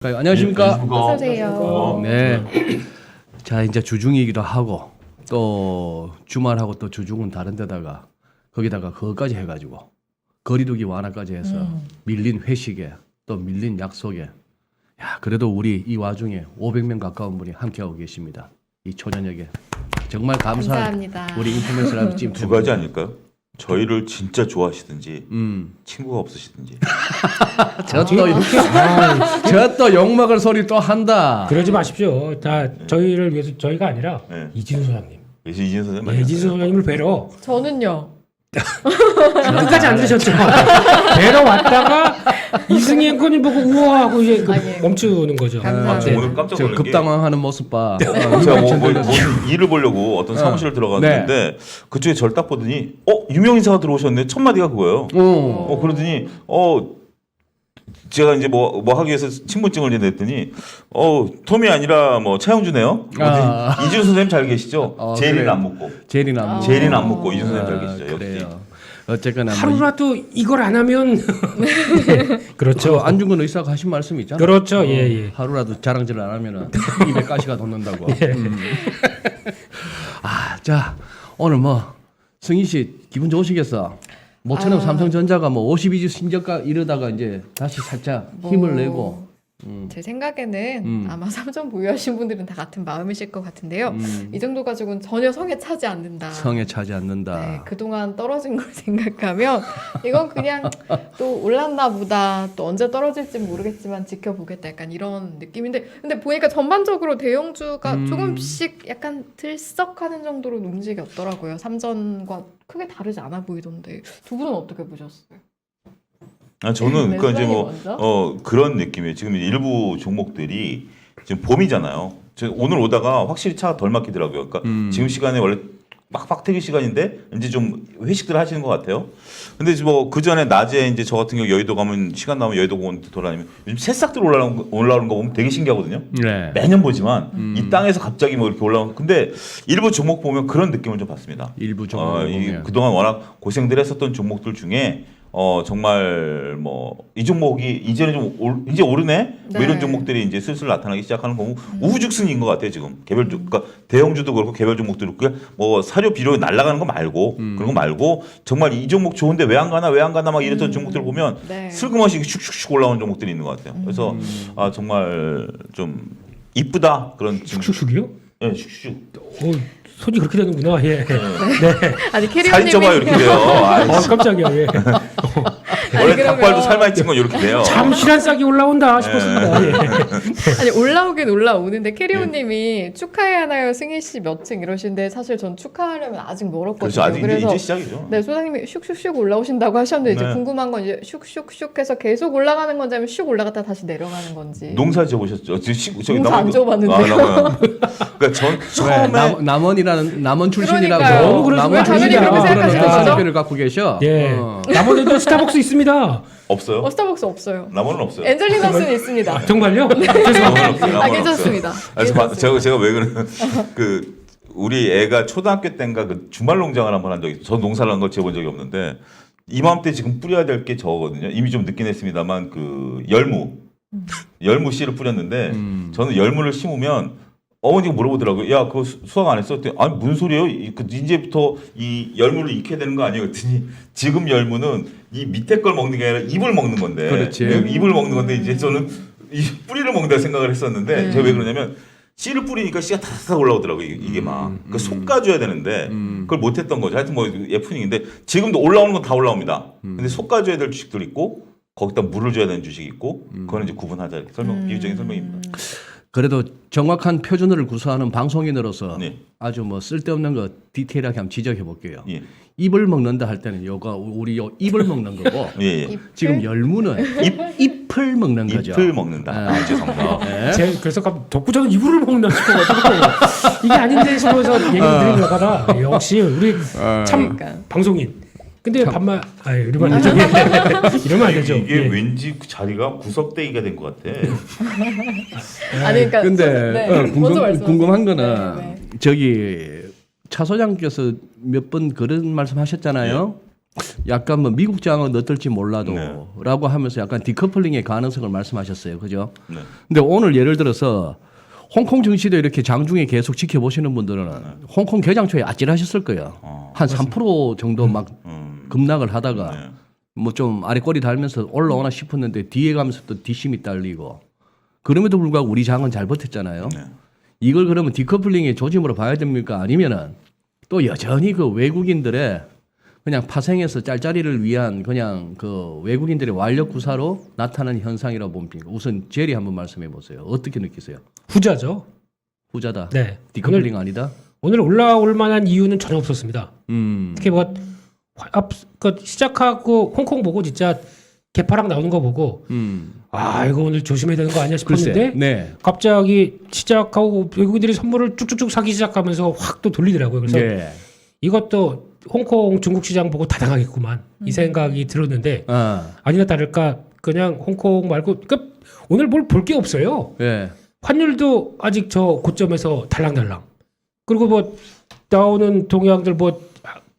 안녕하십니까? 어서 오세요. 네. 자, 이제 주중이기도 하고 또 주말하고 또 주중은 다른 데다가 거기다가 그것까지 해가지고 거리두기 완화까지 해서 밀린 회식에 또 밀린 약속에 야, 그래도 우리 이 와중에 500명 가까운 분이 함께하고 계십니다. 이 초저녁에 정말 감사합니다. 우리 인터넷을 찜 두 가지 아닐까요? 저희를 진짜 좋아하시든지 친구가 없으시든지. 저또 욕먹을 소리 또 한다. 그러지 마십시오. 다 저희를 위해서 저희가 아니라 네. 이진수 소장님. 그래서 이진 선생님 네, 이진수 소장님을 뵈러 저는요. 끝까지 안 들으셨죠? 뵈러 왔다가 이승희 앵커님 보고 우와하고 이제 아니에요. 멈추는 거죠. 감사합니다. 저 오늘 깜짝 저 놀란 게 급당황하는 모습 봐. 제가 무슨 일을 보려고 어떤 사무실을 들어갔는데 그쪽에 절 딱 보더니 유명 인사가 들어오셨네. 첫 마디가 그거예요. 그러더니 제가 이제 뭐 하기 위해서 친분증을 이제 냈더니 톰이 아니라 뭐 차영주네요. 이준 선생님 잘 계시죠? 제일이는 그래요. 안 묻고. 제일이는 안 제일이는 안 묻고 이준 선생님 잘 계시죠. 역시. 그래요. 어쨌거나 하루라도 이걸 안 하면 그렇죠. 안중근 의사가 하신 말씀이 있잖아요. 그렇죠. 예. 하루라도 자랑질 안 하면은 입에 가시가 돋는다고. 자 오늘 뭐 승희 씨 기분 좋으시겠어? 모처럼 삼성전자가 뭐 52주 신저가 이러다가 이제 다시 살짝 힘을 내고. 제 생각에는 아마 삼성 보유하신 분들은 다 같은 마음이실 것 같은데요. 이 정도 가지고는 전혀 성에 차지 않는다. 성에 차지 않는다. 네, 그동안 떨어진 걸 생각하면 이건 그냥 또 올랐나 보다, 또 언제 떨어질지 모르겠지만 지켜보겠다, 약간 이런 느낌인데, 근데 보니까 전반적으로 대형주가 조금씩 약간 들썩하는 정도로 움직였더라고요. 삼전과 크게 다르지 않아 보이던데 두 분은 어떻게 보셨어요? 저는 그러니까 이제 뭐 먼저? 그런 느낌이에요. 지금 일부 종목들이 지금 봄이잖아요. 오늘 오다가 확실히 차가 덜 막히더라고요. 그러니까 지금 시간에 원래 빡빡 퇴근 시간인데 이제 좀 회식들 하시는 것 같아요. 근데 뭐 그 전에 낮에 이제 저 같은 경우 여의도 가면 시간 나면 여의도 공원 돌아다니면 요즘 새싹들 올라오는 거 보면 되게 신기하거든요. 네. 매년 보지만 이 땅에서 갑자기 뭐 이렇게 올라오는. 근데 일부 종목 보면 그런 느낌을 좀 받습니다. 일부 종목 보면 그동안 워낙 고생들 했었던 종목들 중에 정말 뭐 이 종목이 이제는 좀 이제 오르네 뭐 이런 네. 종목들이 이제 슬슬 나타나기 시작하는 거고 우후죽순인 것 같아요 지금 그러니까 대형주도 그렇고 개별 종목도 그렇고 뭐 사료 비료 날아가는 거 말고 그런 거 말고 정말 이 종목 좋은데 왜 안 가나 막 이랬던 종목들 보면 네. 슬그머시 슉슉슉 올라오는 종목들이 있는 것 같아요. 그래서 정말 좀 이쁘다 그런 슉슉슉이요? 예, 슉슉. 손이 그렇게 되는구나. 예. 아니 살이 캐리어님이 쪄봐요 이렇게 돼요. 아이씨. 깜짝이야. 예. 원래 그러면- 닭발도 살만 찐 건 이렇게 돼요. 참 실한 싹이 올라온다 싶었습니다. 예. 아니 올라오긴 올라오는데 캐리어님이 축하해야 하나요, 승희 씨 몇 층 이러시는데 사실 전 축하하려면 아직 멀었거든요. 그렇죠. 아직 그래서 이제 시작이죠. 네, 소장님이 슉슉슉 올라오신다고 하셨는데 이제 네. 궁금한 건 이제 슉슉슉해서 계속 올라가는 건지 아니면 슉 올라갔다 다시 내려가는 건지. 농사 지어보셨죠? 농사 안 지어봤는데요. 그러니까 처음에 남원 출신이라고 그러니까요. 너무 그러지 남원 마세요. 출신이라고 당연히 그렇게 그런 생각하시겠죠? 어떤 를 갖고 계셔. 예. 남원에도 스타벅스 있습니다. 없어요? 스타벅스 없어요. 남원은 없어요. 엔젤리너스는 있습니다. 정말요? 남원은 없어요. 아 괜찮습니다. 제가 왜 그러냐면 우리 애가 초등학교 때인가 그 주말 농장을 한번 한 적이 있어요. 저 농사를 한 걸 지어본 적이 없는데 이맘때 지금 뿌려야 될 게 저거거든요. 이미 좀 늦긴 했습니다만 그 열무 씨를 뿌렸는데 저는 열무를 심으면 어머니가 물어보더라고요. 야, 그거 수확 안 했어? 그랬더니 아니, 무슨 소리예요? 이제부터 이 열무를 익혀야 되는 거 아니에요? 그랬더니 지금 열무는 이 밑에 걸 먹는 게 아니라 ip을 먹는 건데. 그렇지. ip을 먹는 건데 이제 저는 이 뿌리를 먹는다 생각을 했었는데 제가 왜 그러냐면 씨를 뿌리니까 씨가 다다닥 올라오더라고요. 이게 막. 그러니까 솎아줘야 되는데 그걸 못했던 거죠. 하여튼 뭐 예쁜인데 지금도 올라오는 건 다 올라옵니다. 근데 솎아줘야 될 주식들 있고 거기다 물을 줘야 되는 주식이 있고 그거는 이제 구분하자 이렇게 비유적인 설명입니다. 그래도 정확한 표준어를 구사하는 방송인으로서 네. 아주 뭐 쓸데없는 거 디테일하게 한번 지적해 볼게요. 예. 입을 먹는다 할 때는 요가 우리 요 입을 먹는 거고 예. 지금 열무는 잎을 먹는 거죠. 잎을 먹는다. 죄송합니다. 네. 그래서 독구적인 이불을 먹나 싶어가지고 이게 아닌데 싶어서 얘기를 드리려다가 역시 우리 참 그러니까. 방송인. 근데 반말 이러면 안 되죠. 이러면 안 되죠. 이게 예. 왠지 그 자리가 구석대기가 된 것 같아. 아니 그러니까 근데 먼저 말씀하세요. 궁금한 거는 네. 저기 차 소장께서 몇 번 그런 말씀하셨잖아요. 약간 뭐 미국 장은 어떨지 네. 몰라도라고 하면서 약간 디커플링의 가능성을 말씀하셨어요. 그죠? 네. 근데 오늘 예를 들어서 홍콩 증시도 이렇게 장중에 계속 지켜보시는 분들은 홍콩 개장 초에 아찔하셨을 거예요. 한 3% 정도 막 급락을 하다가 네. 뭐 좀 아래 꼬리 달면서 올라오나 싶었는데 뒤에 가면서 또 뒷심이 딸리고 그럼에도 불구하고 우리 장은 잘 버텼잖아요. 네. 이걸 그러면 디커플링의 조짐으로 봐야 됩니까? 아니면은 또 여전히 그 외국인들의 그냥 파생해서 짤짤이를 위한 그냥 그 외국인들의 완력 구사로 나타나는 현상이라고 봅니까? 우선 제리 한번 말씀해 보세요. 어떻게 느끼세요? 후자죠. 후자다. 네. 디커플링 아니다. 오늘 올라올 만한 이유는 전혀 없었습니다. 음. 특히 뭐 시작하고 홍콩 보고 진짜 개파락 나오는 거 보고 아 이거 오늘 조심해야 되는 거 아니야 싶었는데 글쎄. 네. 갑자기 시작하고 외국인들이 선물을 쭉쭉쭉 사기 시작하면서 확 또 돌리더라고요. 그래서 네. 이것도 홍콩 중국 시장 보고 타당하겠구만 이 생각이 들었는데 아. 아니나 다를까 그냥 홍콩 말고 오늘 뭘 볼 게 없어요. 예. 환율도 아직 저 고점에서 달랑달랑. 그리고 뭐 나오는 동향들 뭐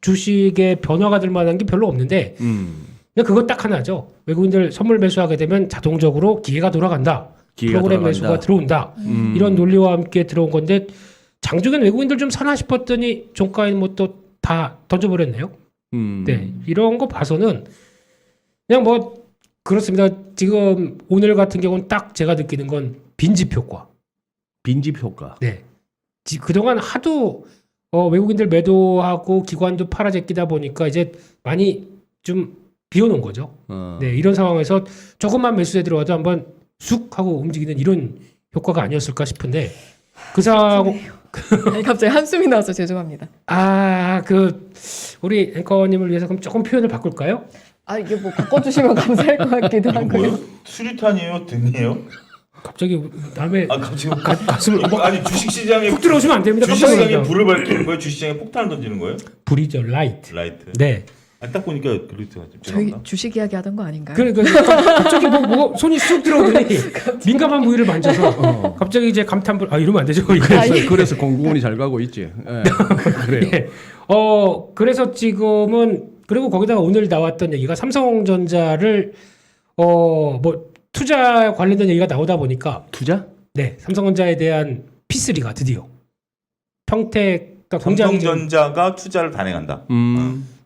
주식의 변화가 될 만한 게 별로 없는데 그냥 그거 딱 하나죠. 외국인들 선물 매수하게 되면 자동적으로 기회가 돌아간다. 기회가 프로그램 돌아간다. 매수가 들어온다. 이런 논리와 함께 들어온 건데 장중엔 외국인들 좀 사나 싶었더니 종가에는 뭐 또 다 던져버렸네요. 네, 이런 거 봐서는 그냥 뭐 그렇습니다. 지금 오늘 같은 경우는 딱 제가 느끼는 건 빈집 효과. 빈집 효과. 네, 그동안 하도 외국인들 매도하고 기관도 팔아제끼다 보니까 이제 많이 좀 비워놓은 거죠. 네, 이런 상황에서 조금만 매수세 들어와도 한번 쑥 하고 움직이는 이런 효과가 아니었을까 싶은데 그 상황 아니, 갑자기 한숨이 나와서 죄송합니다. 우리 앵커님을 위해서 그럼 조금 표현을 바꿀까요? 아 이게 뭐 바꿔주시면 감사할 것 같기도 이거 하고요. 뭐예요? 수류탄이에요? 등이에요? 갑자기 남의 지금 가슴을 아니 주식시장에 훅 들어오시면 안 됩니다. 깜짝 주식시장에 놀라죠. 불을 밝히는 거예요? 주식시장에 폭탄을 던지는 거예요? 불이죠, 라이트. 라이트. 네. 딱 보니까 그렇죠. 저희 주식 이야기 하던 거 아닌가요? 갑자기 뭐 손이 쑥 들어오더니 민감한 부위를 만져서 갑자기 이제 감탄불 이러면 안 되죠. 그래서 공공원이 잘 가고 있지. 예. 그래요. 네. 그래서 지금은 그리고 거기다가 오늘 나왔던 얘기가 삼성전자를 뭐 투자 관련된 얘기가 나오다 보니까 투자? 네, 삼성전자에 대한 P3가 드디어 평택 공장이 삼성전자가 투자를 단행한다.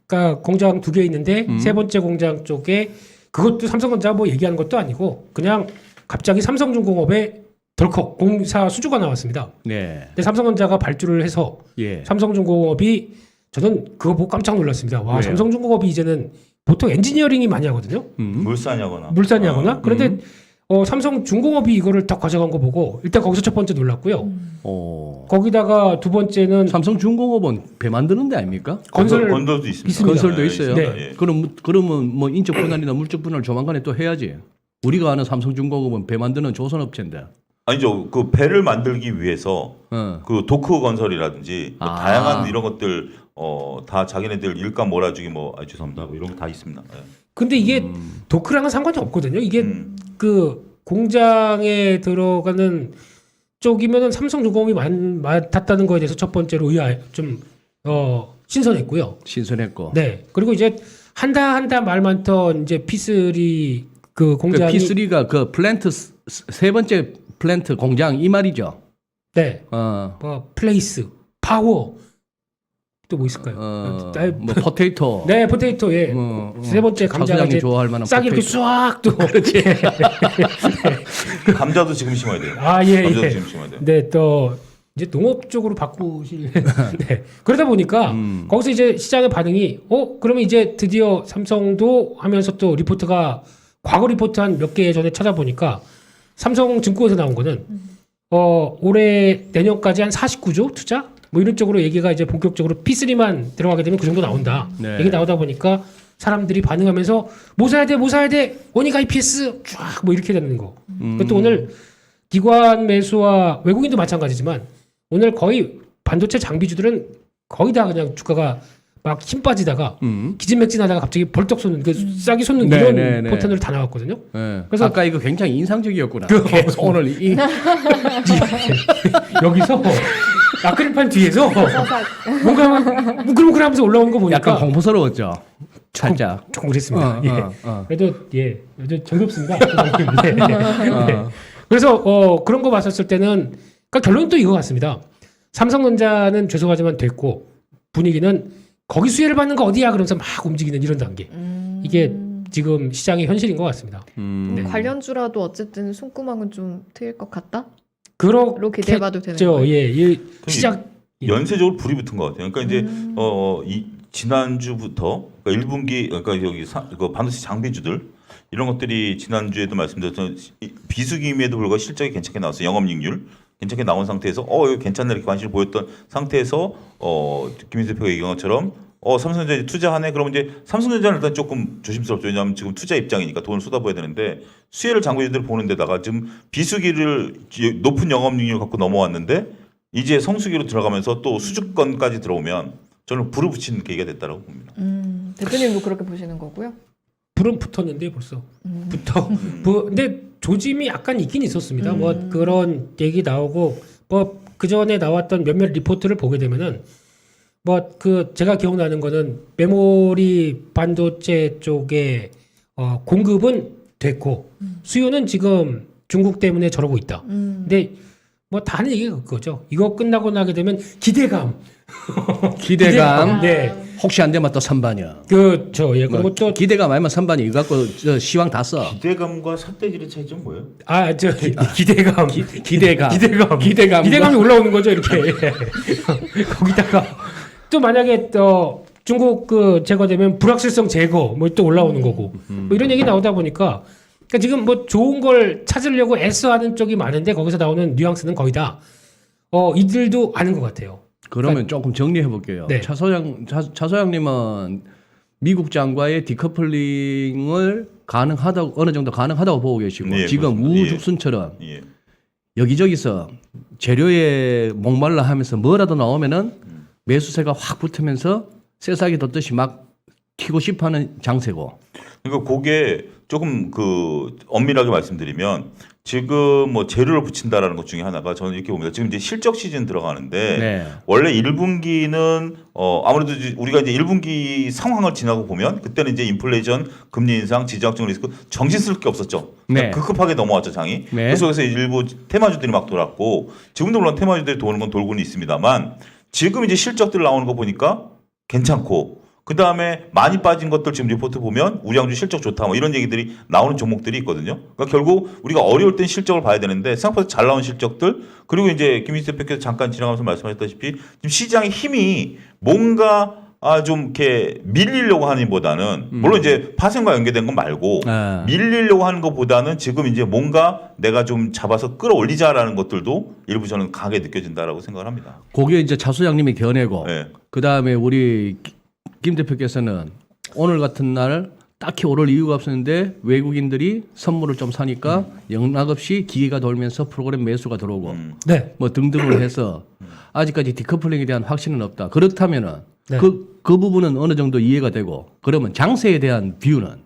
그러니까 공장 2개 있는데 세 번째 공장 쪽에 그것도 삼성전자 뭐 얘기하는 것도 아니고 그냥 갑자기 삼성중공업에 덜컥 공사 수주가 나왔습니다. 네. 근데 삼성전자가 발주를 해서 예. 삼성중공업이 저는 그거 보고 깜짝 놀랐습니다. 와, 왜요? 삼성중공업이 이제는 보통 엔지니어링이 많이 하거든요. 물산이하거나. 물산이하거나. 그런데 삼성중공업이 이거를 딱 가져간 거 보고 일단 거기서 첫 번째 놀랐고요. 거기다가 두 번째는 삼성중공업은 배 만드는 데 아닙니까? 건설도 있습니다. 있습니다. 건설도 있어요. 네. 그러면 뭐 인적 분할이나 물적 분할 조만간에 또 해야지. 우리가 아는 삼성중공업은 배 만드는 조선업체인데. 아니죠. 그 배를 만들기 위해서 그 도크 건설이라든지 뭐 다양한 이런 것들 다 자기네들 일감 몰아주기 죄송합니다. 뭐 이런 거 다 있습니다. 네. 근데 이게 도크랑은 상관이 없거든요. 이게 그 공장에 들어가는 쪽이면은 삼성중공업이 맡았다는 거에 대해서 첫 번째로 좀 신선했고요. 신선했고. 네. 그리고 이제 한다 말 많던 이제 P3 그 공장이 P3가 그 플랜트 세 번째 플랜트 공장 이 말이죠. 네. 뭐 플레이스, 파워 또 뭐 있을까요? 뭐 포테이토. 네, 포테이토 예. 세 번째 감자가 사장님 이제 좋아할 만한 싹 이렇게 포테이토. 싹 또. 그렇지. 감자도 지금 심어야 돼요. 예. 감자도 지금 심어야 돼요. 네, 또 이제 농업 쪽으로 바꾸실. 네. 그러다 보니까 거기서 이제 시장의 반응이 그러면 이제 드디어 삼성도 하면서 또 리포트가 과거 리포트 한 몇 개 전에 찾아보니까 삼성증권에서 나온 거는 올해 내년까지 한 49조 투자 뭐 이런 쪽으로 얘기가 이제 본격적으로 P3만 들어가게 되면 그 정도 나온다. 네. 얘기 나오다 보니까 사람들이 반응하면서 뭐 사야 돼 원익 IPS 쫙 뭐 이렇게 되는 거. 또 오늘 기관 매수와 외국인도 마찬가지지만 오늘 거의 반도체 장비주들은 거의 다 그냥 주가가 막 힘 빠지다가 기진맥진하다가 갑자기 벌떡 솟는 싹이 솟는 이런 패턴으로 다 나왔거든요. 네. 그래서 아까 이거 굉장히 인상적이었구나. 오늘 여기서 아크릴판 뒤에서 뭔가 막 뭉클뭉클하면서 올라오는 거 보니까 약간 공포스러웠죠. 살짝. 조금 그랬습니다. 예. 어. 그래도 예, 아주 정겹습니다. 네. 네. 그래서 그런 거 봤었을 때는 그러니까 결론은 또 이거 같습니다. 삼성전자는 죄송하지만 됐고 분위기는 거기 수혜를 받는 거 어디야 그러면서 막 움직이는 이런 단계. 이게 지금 시장의 현실인 것 같습니다. 네. 관련주라도 어쨌든 손구멍은 좀 트일 것 같다? 그렇죠. 로 기대해봐도 되는 거예요? 예, 이 시작 연쇄적으로 불이 붙은 것 같아요. 그러니까 이제 이 지난주부터 그러니까 1분기 그러니까 여기 그 반도체 장비주들 이런 것들이 지난주에도 말씀드렸던 비수기임에도 불구하고 실적이 괜찮게 나왔어요. 영업이익률 괜찮게 나온 상태에서 이거 괜찮네 이렇게 관심을 보였던 상태에서 김민수 대표가 얘기한 것처럼 삼성전자에 투자하네 그러면 이제 삼성전자는 일단 조금 조심스럽죠. 왜냐하면 지금 투자 입장이니까 돈을 쏟아부어야 되는데 수혜를 장비주들 보는 데다가 지금 비수기를 높은 영업이익률 갖고 넘어왔는데 이제 성수기로 들어가면서 또 수주권까지 들어오면 저는 불을 붙이는 계기가 됐다고 봅니다. 대표님도 그렇게 보시는 거고요? 불은 붙었는데 벌써 근데 조짐이 약간 있긴 있었습니다. 뭐 그런 얘기 나오고 뭐 그 전에 나왔던 몇몇 리포트를 보게 되면은 뭐 그 제가 기억나는 거는 메모리 반도체 쪽에 공급은 됐고 수요는 지금 중국 때문에 저러고 있다. 근데 뭐 다 하는 얘기가 그거죠. 이거 끝나고 나게 되면 기대감. 네. 혹시 안 되면 또 선반이야. 그렇죠. 예. 그리고 또 기대감 아니면 선반이 이거 갖고 저 시황 다 써. 기대감과 삿대질의 차이점 뭐예요? 기대감. 기대감이 올라오는 거죠, 이렇게. 거기다가 또 만약에 중국 제거되면 불확실성 제거 뭐 또 올라오는 거고 뭐 이런 얘기 나오다 보니까 그러니까 지금 뭐 좋은 걸 찾으려고 애써하는 쪽이 많은데 거기서 나오는 뉘앙스는 거의 다 이들도 아는 것 같아요. 그러면 조금 정리해 볼게요. 네. 차 소장님은 미국장과의 디커플링을 어느 정도 가능하다고 보고 계시고 네, 지금 그렇습니다. 우죽순처럼 예. 여기저기서 재료에 목말라 하면서 뭐라도 나오면은 매수세가 확 붙으면서 새싹이 돋듯이 막 튀고 싶어하는 장세고. 그러니까 그게 조금 엄밀하게 말씀드리면 지금 뭐 재료를 붙인다라는 것 중에 하나가 저는 이렇게 봅니다. 지금 이제 실적 시즌 들어가는데 네. 원래 1분기는 아무래도 우리가 이제 1분기 상황을 지나고 보면 그때는 이제 인플레이션, 금리 인상, 지정학적 리스크 정신스럽 게 없었죠. 네. 급하게 넘어왔죠 장이. 네. 그 속에서 일부 테마주들이 막 돌았고 지금도 물론 테마주들이 도는 건 돌고는 있습니다만 지금 이제 실적들 나오는 거 보니까 괜찮고 그 다음에 많이 빠진 것들 지금 리포트 보면 우량주 실적 좋다 뭐 이런 얘기들이 나오는 종목들이 있거든요. 그러니까 결국 우리가 어려울 땐 실적을 봐야 되는데 생각보다 잘 나온 실적들 그리고 이제 김민수 대표께서 잠깐 지나가면서 말씀하셨다시피 지금 시장의 힘이 뭔가 좀 이렇게 밀리려고 하는 보다는 물론 이제 파생과 연계된 건 말고 밀리려고 하는 것보다는 지금 이제 뭔가 내가 좀 잡아서 끌어올리자라는 것들도 일부 저는 강하게 느껴진다라고 생각을 합니다. 그게 이제 차 소장님이 겨내고 네. 그 다음에 우리 김 대표께서는 오늘 같은 날 딱히 오를 이유가 없었는데 외국인들이 선물을 좀 사니까 영락없이 기회가 돌면서 프로그램 매수가 들어오고 네. 뭐 등등을 해서 아직까지 디커플링에 대한 확신은 없다. 그렇다면은 네. 그 부분은 어느 정도 이해가 되고 그러면 장세에 대한 비유는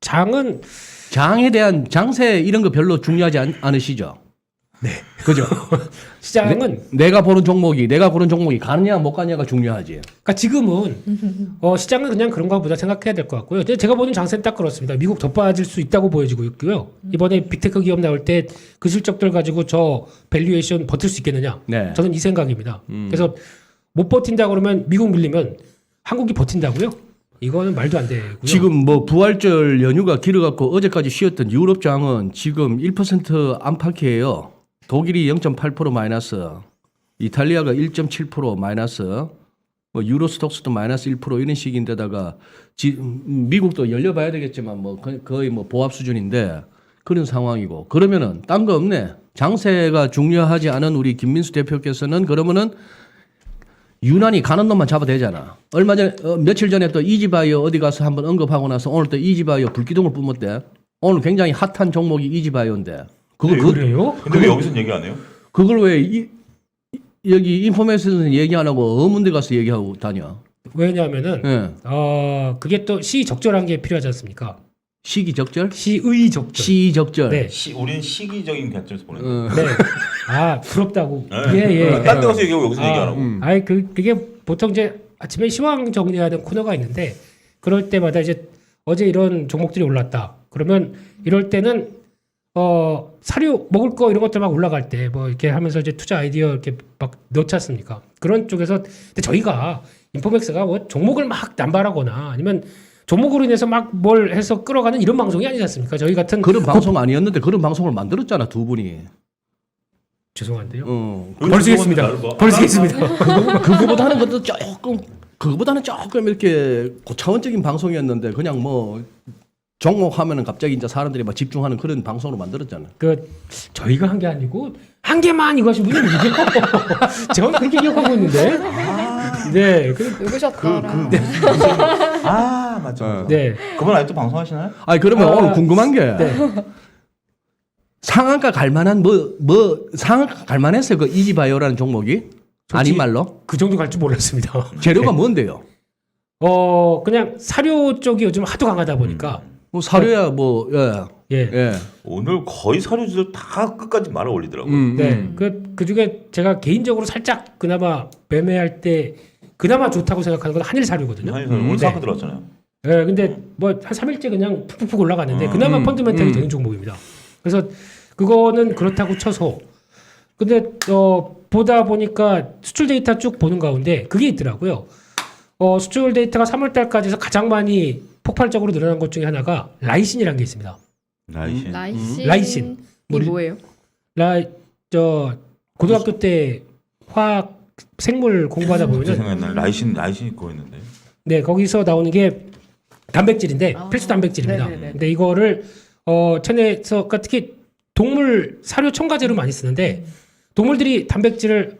장에 대한 장세 이런 거 별로 중요하지 않으시죠? 네. 그죠? 시장은 내가 고른 종목이 가느냐 못 가느냐가 중요하지. 그러니까 지금은 시장은 그냥 그런가 보다 생각해야 될 것 같고요. 제가 보는 장세는 딱 그렇습니다. 미국 더 빠질 수 있다고 보여지고 있고요. 이번에 빅테크 기업 나올 때 그 실적들 가지고 저 밸류에이션 버틸 수 있겠느냐? 네. 저는 이 생각입니다. 그래서 못 버틴다 그러면 미국 밀리면 한국이 버틴다고요? 이거는 말도 안 되고요. 지금 뭐 부활절 연휴가 길어갖고 어제까지 쉬었던 유럽장은 지금 1% 안팎이에요. 독일이 0.8% 마이너스, 이탈리아가 1.7% 마이너스, 뭐 유로스톡스도 마이너스 1% 이런 식인데다가 미국도 열려봐야 되겠지만 뭐 거의 뭐 보합 수준인데 그런 상황이고 그러면은 딴 거 없네. 장세가 중요하지 않은 우리 김민수 대표께서는 그러면은 유난히 가는 놈만 잡아도 되잖아. 얼마 전에 며칠 전에 또 이지바이오 어디 가서 한번 언급하고 나서 오늘 또 이지바이오 불기둥을 뿜었대. 오늘 굉장히 핫한 종목이 이지바이오인데. 그래요? 근데 왜 여기서는 얘기 안 해요? 그걸 왜 여기 인포메이션에서 얘기 안 하고 어문대 가서 얘기하고 다녀? 왜냐하면은 예. 그게 또 시적절한 게 필요하지 않습니까? 시기적절? 시의적절. 시적절. 네. 우리는 시기적인 관점에서 보는 거예요. 네. 부럽다고. 네. 예. 딴 데 가서 얘기하고 여기서 얘기 안 하고. 그게 보통 이제 아침에 시황 정리하는 코너가 있는데 그럴 때마다 이제 어제 이런 종목들이 올랐다. 그러면 이럴 때는 사료 먹을 거 이런 것들 막 올라갈 때 뭐 이렇게 하면서 이제 투자 아이디어 이렇게 막 넣지 않습니까? 그런 쪽에서 근데 저희가 인포맥스가 뭐 종목을 막 남발하거나 아니면 종목으로 인해서 막 뭘 해서 끌어가는 이런 방송이 아니지 않습니까? 저희 같은 그런 방송 아니었는데 그런 방송을 만들었잖아 두 분이. 죄송한데요. 벌쓰겠습니다. 벌쓰겠습니다. 그거보다는 것도 조금 그거보다는 조금 이렇게 고차원적인 방송이었는데 그냥 뭐 종목 하면은 갑자기 이제 사람들이 막 집중하는 그런 방송으로 만들었잖아. 그 저희가 한 게 아니고 한 개만 이거 하신 분이 누구죠? 저는 그렇게 기억하고 있는데. 네. 누구셨더라? 아 맞죠. 네. 그분 아직도 방송하시나요? 아니 그러면 오늘 궁금한 게 네. 상한가 갈만한 상한가 갈만했어요 그 이지바이오라는 종목이 아닌 말로 그 정도 갈 줄 몰랐습니다. 재료가 뭔데요? 그냥 사료 쪽이 요즘 하도 강하다 보니까 뭐 사료야 뭐 예. 예. 오늘 거의 사료주들 다 끝까지 말아 올리더라고요. 네. 그 중에 제가 개인적으로 살짝 그나마 매매할 때 그나마 좋다고 생각하는 건 한일 사료거든요. 한일 사료 오늘 네. 상한가 들어왔잖아요. 네, 근데 뭐 한 3일째 그냥 푹푹 올라가는데 그나마 펀드멘탈이 되는 종목입니다. 그래서 그거는 그렇다고 쳐서 근데 보다 보니까 수출 데이터 쭉 보는 가운데 그게 있더라고요. 수출 데이터가 3월 달까지 해서 가장 많이 폭발적으로 늘어난 것 중에 하나가 라이신이라는 게 있습니다. 라이신. 라이신. 이 뭐예요? 고등학교 때 화학 생물 공부하다 보면은 생각나 라이신이 그거 있는데. 네, 거기서 나오는 게 단백질인데 필수 단백질입니다. 네네네. 근데 이거를 체내에서 그러니까 특히 동물 사료 첨가제로 많이 쓰는데 동물들이 단백질을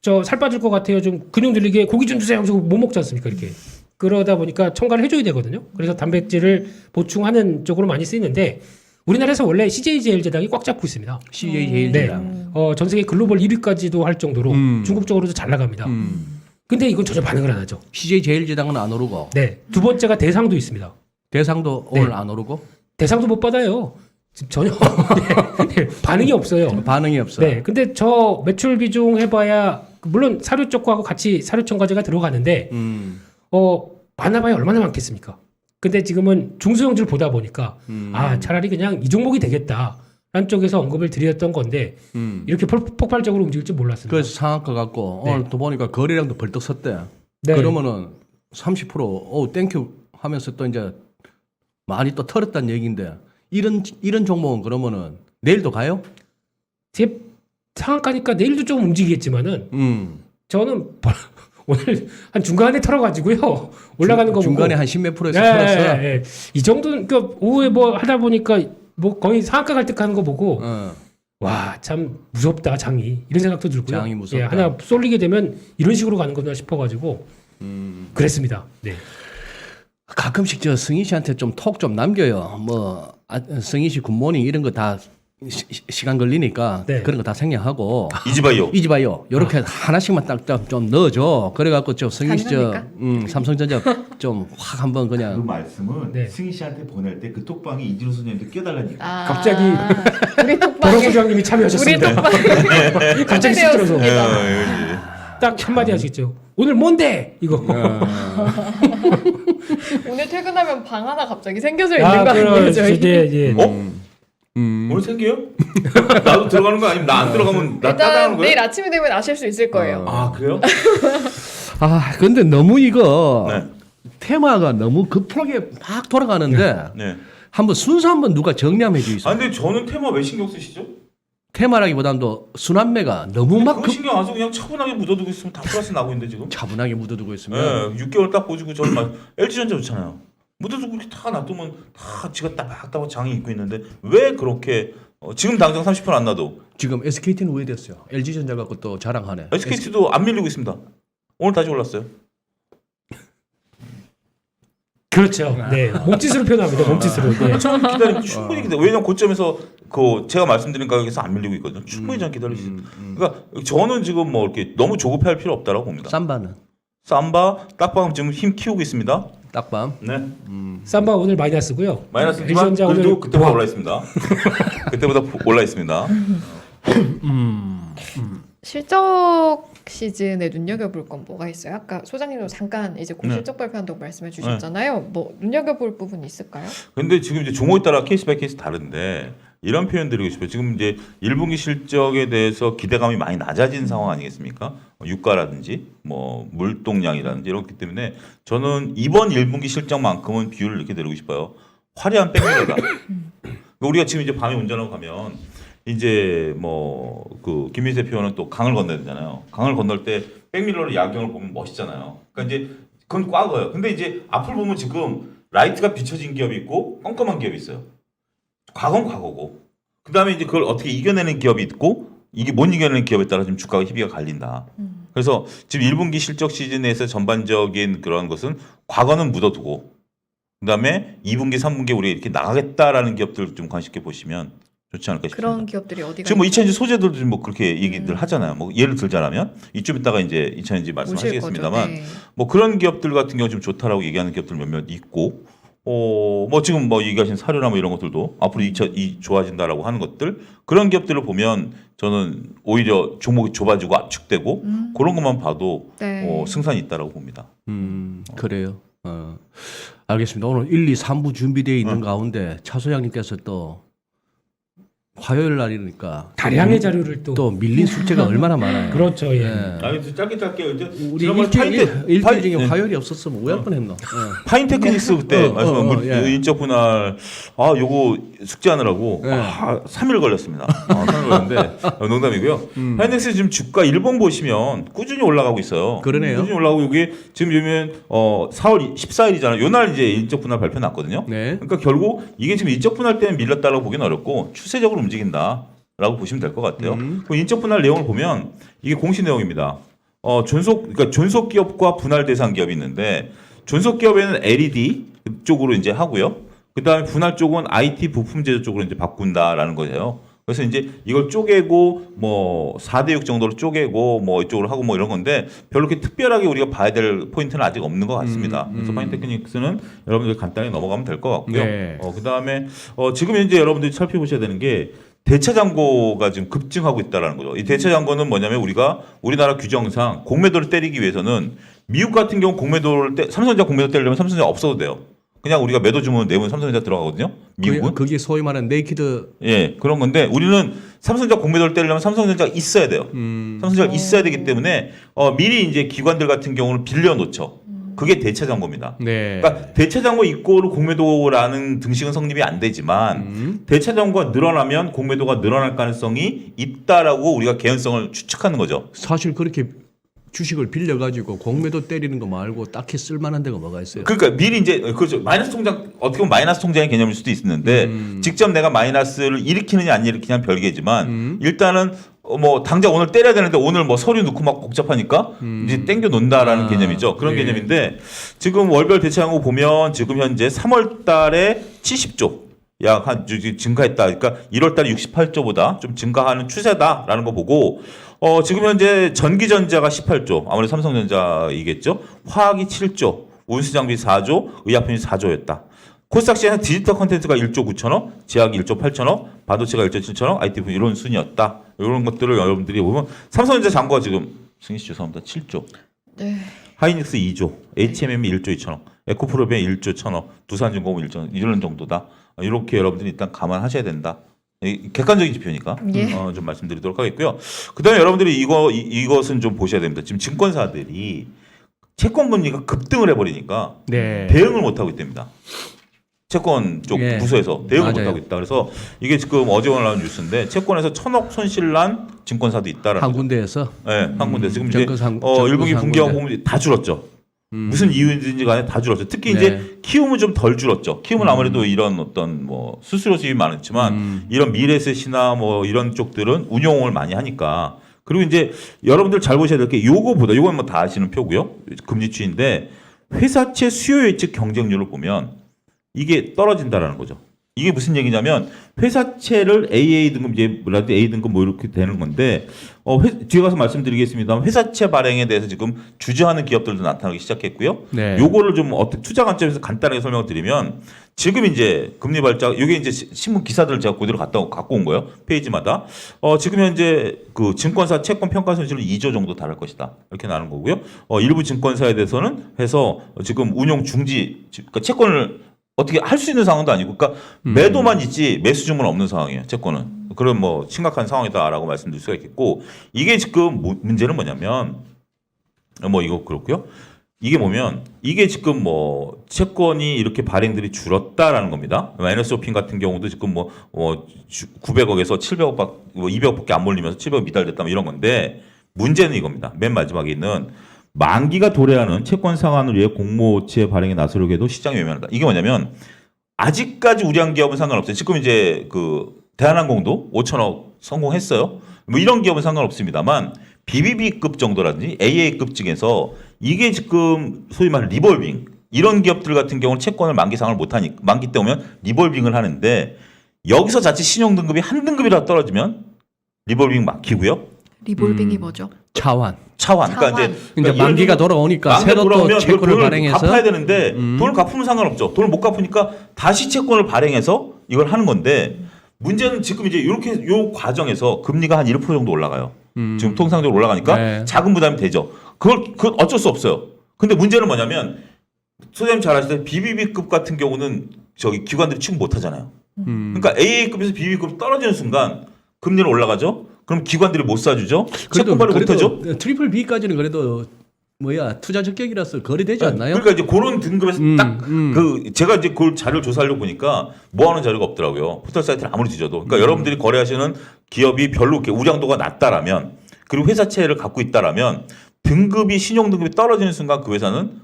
저 살 빠질 것 같아요. 좀 근육 늘리게 고기 좀 주세요. 하고 못 먹지 않습니까? 이렇게. 그러다 보니까 첨가를 해줘야 되거든요. 그래서 단백질을 보충하는 쪽으로 많이 쓰이는데 우리나라에서 원래 CJ제일제당이 꽉 잡고 있습니다. CJ제일제당. 전 세계 글로벌 1위까지도 할 정도로 중국 쪽으로도 잘 나갑니다. 근데 이건 전혀 반응을 안 하죠. CJ제일제당은 안 오르고 네. 두 번째가 대상도 있습니다. 대상도 네. 오늘 안 오르고 대상도 못 받아요. 지금 전혀 네, 반응이 없어요. 반응이 없어. 네. 근데 저 매출 비중 해봐야 물론 사료 쪽하고 같이 사료 첨가제가 들어가는데 많아봐야 얼마나 많겠습니까? 근데 지금은 중소형주를 보다 보니까 차라리 그냥 이 종목이 되겠다라는 쪽에서 언급을 드렸던 건데 이렇게 폭발적으로 움직일 줄 몰랐습니다. 그래서 상한가 갖고 네. 오늘 또 보니까 거래량도 벌떡 섰대. 네. 그러면은 30% 땡큐 하면서 또 이제 많이 또 털었다는 얘기인데 이런 종목은 그러면은 내일도 가요? 제 상한가니까 내일도 좀 움직이겠지만은 저는 오늘 한 중간에 털어가지고요 올라가는 거 중간에 보고 한 10몇 프로에서 털었어. 이 정도는 그러니까 오후에 뭐 하다 보니까 뭐 거의 상한가 갈 때 가는 거 보고 와 참 무섭다 장이 이런 생각도 들고요. 장이 무섭다. 예, 하나 쏠리게 되면 이런 식으로 가는 거나 싶어가지고 그랬습니다. 네. 가끔씩 저 승희 씨한테 좀 톡 좀 남겨요. 뭐 승희 씨 굿모닝 이런 거 다 시간 걸리니까 네. 그런 거 다 생략하고 이지바이오. 이지바이오 요렇게 하나씩만 딱 좀 넣어줘. 그래갖고 저 승희 씨 삼성전자 좀 확 한번 그 그냥 말씀은 네. 승희 씨한테 보낼 때 그 톡방이 이진우 소장님도 껴달라니까. 갑자기 우리 보로 톡방에 소장님이 우리 참여하셨습니다. 톡방에 갑자기 쑥 들어서 되었습니다. 딱 한마디 하시겠죠. 오늘 뭔데 이거. 오늘 퇴근하면 방 하나 갑자기 생겨져 있는 거 아니에요, 저희? 예. 오늘 생겨요? 나도 들어가는 거 아니면 나 안 들어가면 나 따라하는 일단 거예요? 내일 아침이 되면 아실 수 있을 거예요. 아 그래요? 근데 너무 이거 네. 테마가 너무 급하게 막 돌아가는데 네. 한번 순서 한번 누가 정리 한번 해주세요. 아 근데 저는 테마 왜 신경 쓰시죠? 테마라기보다도 순환매가 너무 막 그거 신경 안 쓰고 그냥 차분하게 묻어두고 있으면 다 플러스 나고 있는데 지금. 차분하게 묻어두고 있으면 네, 6개월 딱 보시고 저는 막 LG전자 좋잖아요. 묻어두고 이렇게 다 놔두면 다 지가 따박따박 장이 있고 있는데 왜 그렇게 지금 당장 30% 안 나도 지금 SKT는 왜 됐어요? LG전자 갖고 또 자랑하네. SKT도 안 밀리고 있습니다. 오늘 다시 올랐어요. 그렇죠. 네. 몸짓으로 표현합니다. 몸짓으로. 네. 충분히 기다려. 왜냐면 고점에서 그 제가 말씀드린 가격에서 안 밀리고 있거든요. 충분히 전 기다리시. 그러니까 저는 지금 뭐 이렇게 너무 조급해할 필요 없다라고 봅니다. 삼바는 삼바 딱밤 지금 힘 키우고 있습니다. 딱밤. 네. 삼바 오늘 마이너스고요. 마이너스지만 LG전자 그래도 오늘 그때보다 올라 있습니다. 그때보다 올라 있습니다. 실적 시즌에 눈여겨볼 건 뭐가 있어요? 아까 소장님도 잠깐 이제 고실적 발표한다고 말씀해 주셨잖아요. 뭐 눈여겨볼 부분이 있을까요? 근데 지금 이제 종목에 따라 케이스 바이 케이스 다른데 이런 표현 드리고 싶어요. 지금 이제 1분기 실적에 대해서 기대감이 많이 낮아진 상황 아니겠습니까? 유가라든지 뭐 물동량이라든지 이렇기 때문에 저는 이번 1분기 실적만큼은 비율을 이렇게 드리고 싶어요. 화려한 백미러다. 우리가 지금 이제 밤에 운전하고 가면 이제 뭐 그 김민세 표현은 또 강을 건너야 되잖아요. 강을 건널 때 백밀러로 야경을 보면 멋있잖아요. 그러니까 이제 그건 꽉어요. 근데 이제 앞을 보면 지금 라이트가 비춰진 기업이 있고 껌껌한 기업이 있어요. 과거는 과거고 그 다음에 이제 그걸 어떻게 이겨내는 기업이 있고 이게 못 이겨내는 기업에 따라 지금 주가가 희비가 갈린다. 그래서 지금 1분기 실적 시즌에서 전반적인 그런 것은 과거는 묻어두고 그 다음에 2분기, 3분기에 우리가 이렇게 나가겠다라는 기업들을 좀 관심 있게 보시면 좋지 않을까 싶습니다. 그런 기업들이 어디가 지금 뭐 이차전지 소재들도 뭐 그렇게 얘기들 하잖아요. 뭐 예를 들자면 이쯤 있다가 이제 이차전지 말씀하시겠습니다만 네. 뭐 그런 기업들 같은 경우 좀 좋다라고 얘기하는 기업들 몇몇 있고 뭐 지금 뭐 얘기하신 사료나 뭐 이런 것들도 앞으로 이 좋아진다라고 하는 것들 그런 기업들을 보면 저는 오히려 종목이 좁아지고 압축되고 그런 것만 봐도 네. 승산이 있다라고 봅니다. 그래요. 알겠습니다. 오늘 1, 2, 3부 준비되어 있는 가운데 차 소장님께서 또 화요일 날이니까 다량의 자료를 또 밀린 숙제가 얼마나 많아요. 그렇죠. 예. 아니 짧게 이제 우리 지난번에 일주일 중에 화요일이 없었으면 오해할 뻔했노. 파인테크닉스 그때 말씀 예. 인적 분할 요거 숙제하느라고 예. 3일 걸렸습니다. 3일 걸렸는데 농담이고요. 파인텍스 지금 주가 일본 보시면 꾸준히 올라가고 있어요. 그러네요. 꾸준히 올라가고 이게 지금 요면 4월 14일이잖아요. 요날 이제 인적 분할 발표 났거든요. 네. 그러니까 결국 이게 지금 인적 분할 때문에 밀렸다라고 보기는 어렵고 추세적으로 움직인다라고 보시면 될 것 같아요. 그 인적 분할 내용을 보면 이게 공시 내용입니다. 그러니까 존속 기업과 분할 대상 기업이 있는데 존속 기업에는 LED 쪽으로 이제 하고요. 그다음에 분할 쪽은 IT 부품 제조 쪽으로 이제 바꾼다라는 거예요. 그래서 이제 이걸 쪼개고 뭐 4대 6 정도로 쪼개고 뭐 이쪽으로 하고 뭐 이런 건데 별로 그렇게 특별하게 우리가 봐야 될 포인트는 아직 없는 것 같습니다. 그래서 파인테크닉스는 여러분들 간단히 넘어가면 될 것 같고요. 네. 그다음에 지금 현재 여러분들이 살펴보셔야 되는 게 대차 잔고가 지금 급증하고 있다라는 거죠. 이 대차 잔고는 뭐냐면 우리가 우리나라 규정상 공매도를 때리기 위해서는 미국 같은 경우 삼성전자 공매도 때리려면 삼성전자 없어도 돼요. 그냥 우리가 매도 주문 내면 삼성전자 들어가거든요. 미국은. 그게 소위 말하는 네이키드. 예, 그런 건데 우리는 삼성전자 공매도를 때리려면 삼성전자가 있어야 돼요. 삼성전자가 있어야 되기 때문에 미리 이제 기관들 같은 경우는 빌려 놓죠. 그게 대차 잔고입니다. 네. 그러니까 대차 잔고 이꼬르 공매도라는 등식은 성립이 안 되지만 대차 잔고가 늘어나면 공매도가 늘어날 가능성이 있다라고 우리가 개연성을 추측하는 거죠. 사실 그렇게 주식을 빌려가지고 공매도 때리는 거 말고 딱히 쓸만한 데가 뭐가 있어요? 그러니까 미리 이제 그렇죠. 마이너스 통장 어떻게 보면 마이너스 통장의 개념일 수도 있는데 직접 내가 마이너스를 일으키느냐 안 일으키냐는 별개지만 일단은 뭐 당장 오늘 때려야 되는데 오늘 뭐 서류 넣고 막 복잡하니까 이제 땡겨 놓는다라는 개념이죠. 그런 예. 개념인데 지금 월별 대체항고 보면 지금 현재 3월 달에 70조 약 한 증가했다. 그러니까 1월 달에 68조보다 좀 증가하는 추세다라는 거 보고 지금 현재 전기전자가 18조, 아무래도 삼성전자이겠죠. 화학이 7조, 운수장비 4조, 의약품이 4조였다. 코스닥시에는 디지털 콘텐츠가 1조 9천억, 제약이 1조 8천억, 반도체가 1조 7천억, ITF 이런 순이었다. 이런 것들을 여러분들이 보면 삼성전자 잔고가 지금 승희 씨 죄송합니다. 7조. 네. 하이닉스 2조, HMM이 1조 2천억, 에코프로비아 1조 1천억, 두산중공업 1조 이런 정도다. 이렇게 여러분들이 일단 감안하셔야 된다. 객관적인 지표니까 예. 좀 말씀드리도록 하겠고요. 그다음에 여러분들이 이것은 좀 보셔야 됩니다. 지금 증권사들이 채권 금리가 급등을 해버리니까 네. 대응을 못 하고 있답니다. 채권 쪽 예. 부서에서 대응을 맞아요. 못 하고 있다. 그래서 이게 지금 어제 나온 뉴스인데 채권에서 1,000억 손실난 증권사도 있다라는 한 거죠. 군데에서 네, 한 군데 지금 이제 정권 1분기 한 분기하고 군데. 보면 다 줄었죠. 무슨 이유인지 간에 다 줄었죠. 특히 이제 네. 키움은 좀 덜 줄었죠. 키움은 아무래도 이런 어떤 뭐 수수료 수입이 많았지만 이런 미래셋이나 뭐 이런 쪽들은 운용을 많이 하니까. 그리고 이제 여러분들 잘 보셔야 될 게 요거는 뭐 다 아시는 표고요. 금리추인데 회사채 수요 예측 경쟁률을 보면 이게 떨어진다라는 거죠. 이게 무슨 얘기냐면 회사채를 AA 등급 이제 라도 A 등급 뭐 이렇게 되는 건데 뒤에 가서 말씀드리겠습니다만 회사채 발행에 대해서 지금 주저하는 기업들도 나타나기 시작했고요. 네. 요거를 좀 어떻게 투자 관점에서 간단하게 설명을 드리면 지금 이제 금리 발작 이게 이제 신문 기사들을 제가 그대로 갖고 온 거예요. 페이지마다 지금 현재 그 증권사 채권 평가 손실은 2조 정도 달할 것이다 이렇게 나는 거고요. 일부 증권사에 대해서는 해서 지금 운용 중지 그러니까 채권을 어떻게 할 수 있는 상황도 아니고, 그러니까 매도만 있지 매수 주문 없는 상황이에요. 채권은 그런 뭐 심각한 상황이다라고 말씀드릴 수가 있겠고, 이게 지금 문제는 뭐냐면 뭐 이거 그렇고요. 이게 뭐면 이게 지금 뭐 채권이 이렇게 발행들이 줄었다라는 겁니다. 마이너스 쇼핑 같은 경우도 지금 뭐 900억에서 700억 뭐 200억밖에 안 몰리면서 700억 미달됐다 뭐 이런 건데, 문제는 이겁니다. 맨 마지막에 있는 만기가 도래하는 채권 상환을 위해 공모채 발행에 나서려고 해도 시장이 외면한다. 이게 뭐냐면 아직까지 우량 기업은 상관없어요. 지금 이제 그 대한항공도 5천억 성공했어요. 뭐 이런 기업은 상관없습니다만 BBB급 정도라든지 AA급 중에서 이게 지금 소위 말해 리볼빙 이런 기업들 같은 경우는 채권을 만기 상환을 못하니까 만기 때 오면 리볼빙을 하는데, 여기서 자칫 신용 등급이 한 등급이라도 떨어지면 리볼빙 막히고요. 리볼빙이 뭐죠? 차환. 그러니까 이제 만기가 돌아오니까 새로 또 채권을 발행해서 갚아야 되는데 돈을 갚으면 상관없죠. 돈을 못 갚으니까 다시 채권을 발행해서 이걸 하는 건데, 문제는 지금 이제 이렇게 요 과정에서 금리가 한 1% 정도 올라가요. 지금 통상적으로 올라가니까 네. 자금 부담이 되죠. 그건 어쩔 수 없어요. 근데 문제는 뭐냐면 소장님 잘 아시다시피 BBB급 같은 경우는 저기 기관들이 취급 못 하잖아요. 그러니까 AA급에서 BBB급 떨어지는 순간 금리는 올라가죠. 그럼 기관들이 못 사주죠. 채권 발행 못 하죠. 트리플 B까지는 그래도 투자 적격이라서 거래되지 않나요? 그러니까 이제 그런 등급에서 딱 그 제가 이제 그걸 자료를 조사하려고 보니까 모아놓은 자료가 없더라고요. 포털 사이트를 아무리 뒤져도. 그러니까 여러분들이 거래하시는 기업이 별로 이렇게 우량도가 낮다라면, 그리고 회사채를 갖고 있다라면 등급이 신용 등급이 떨어지는 순간 그 회사는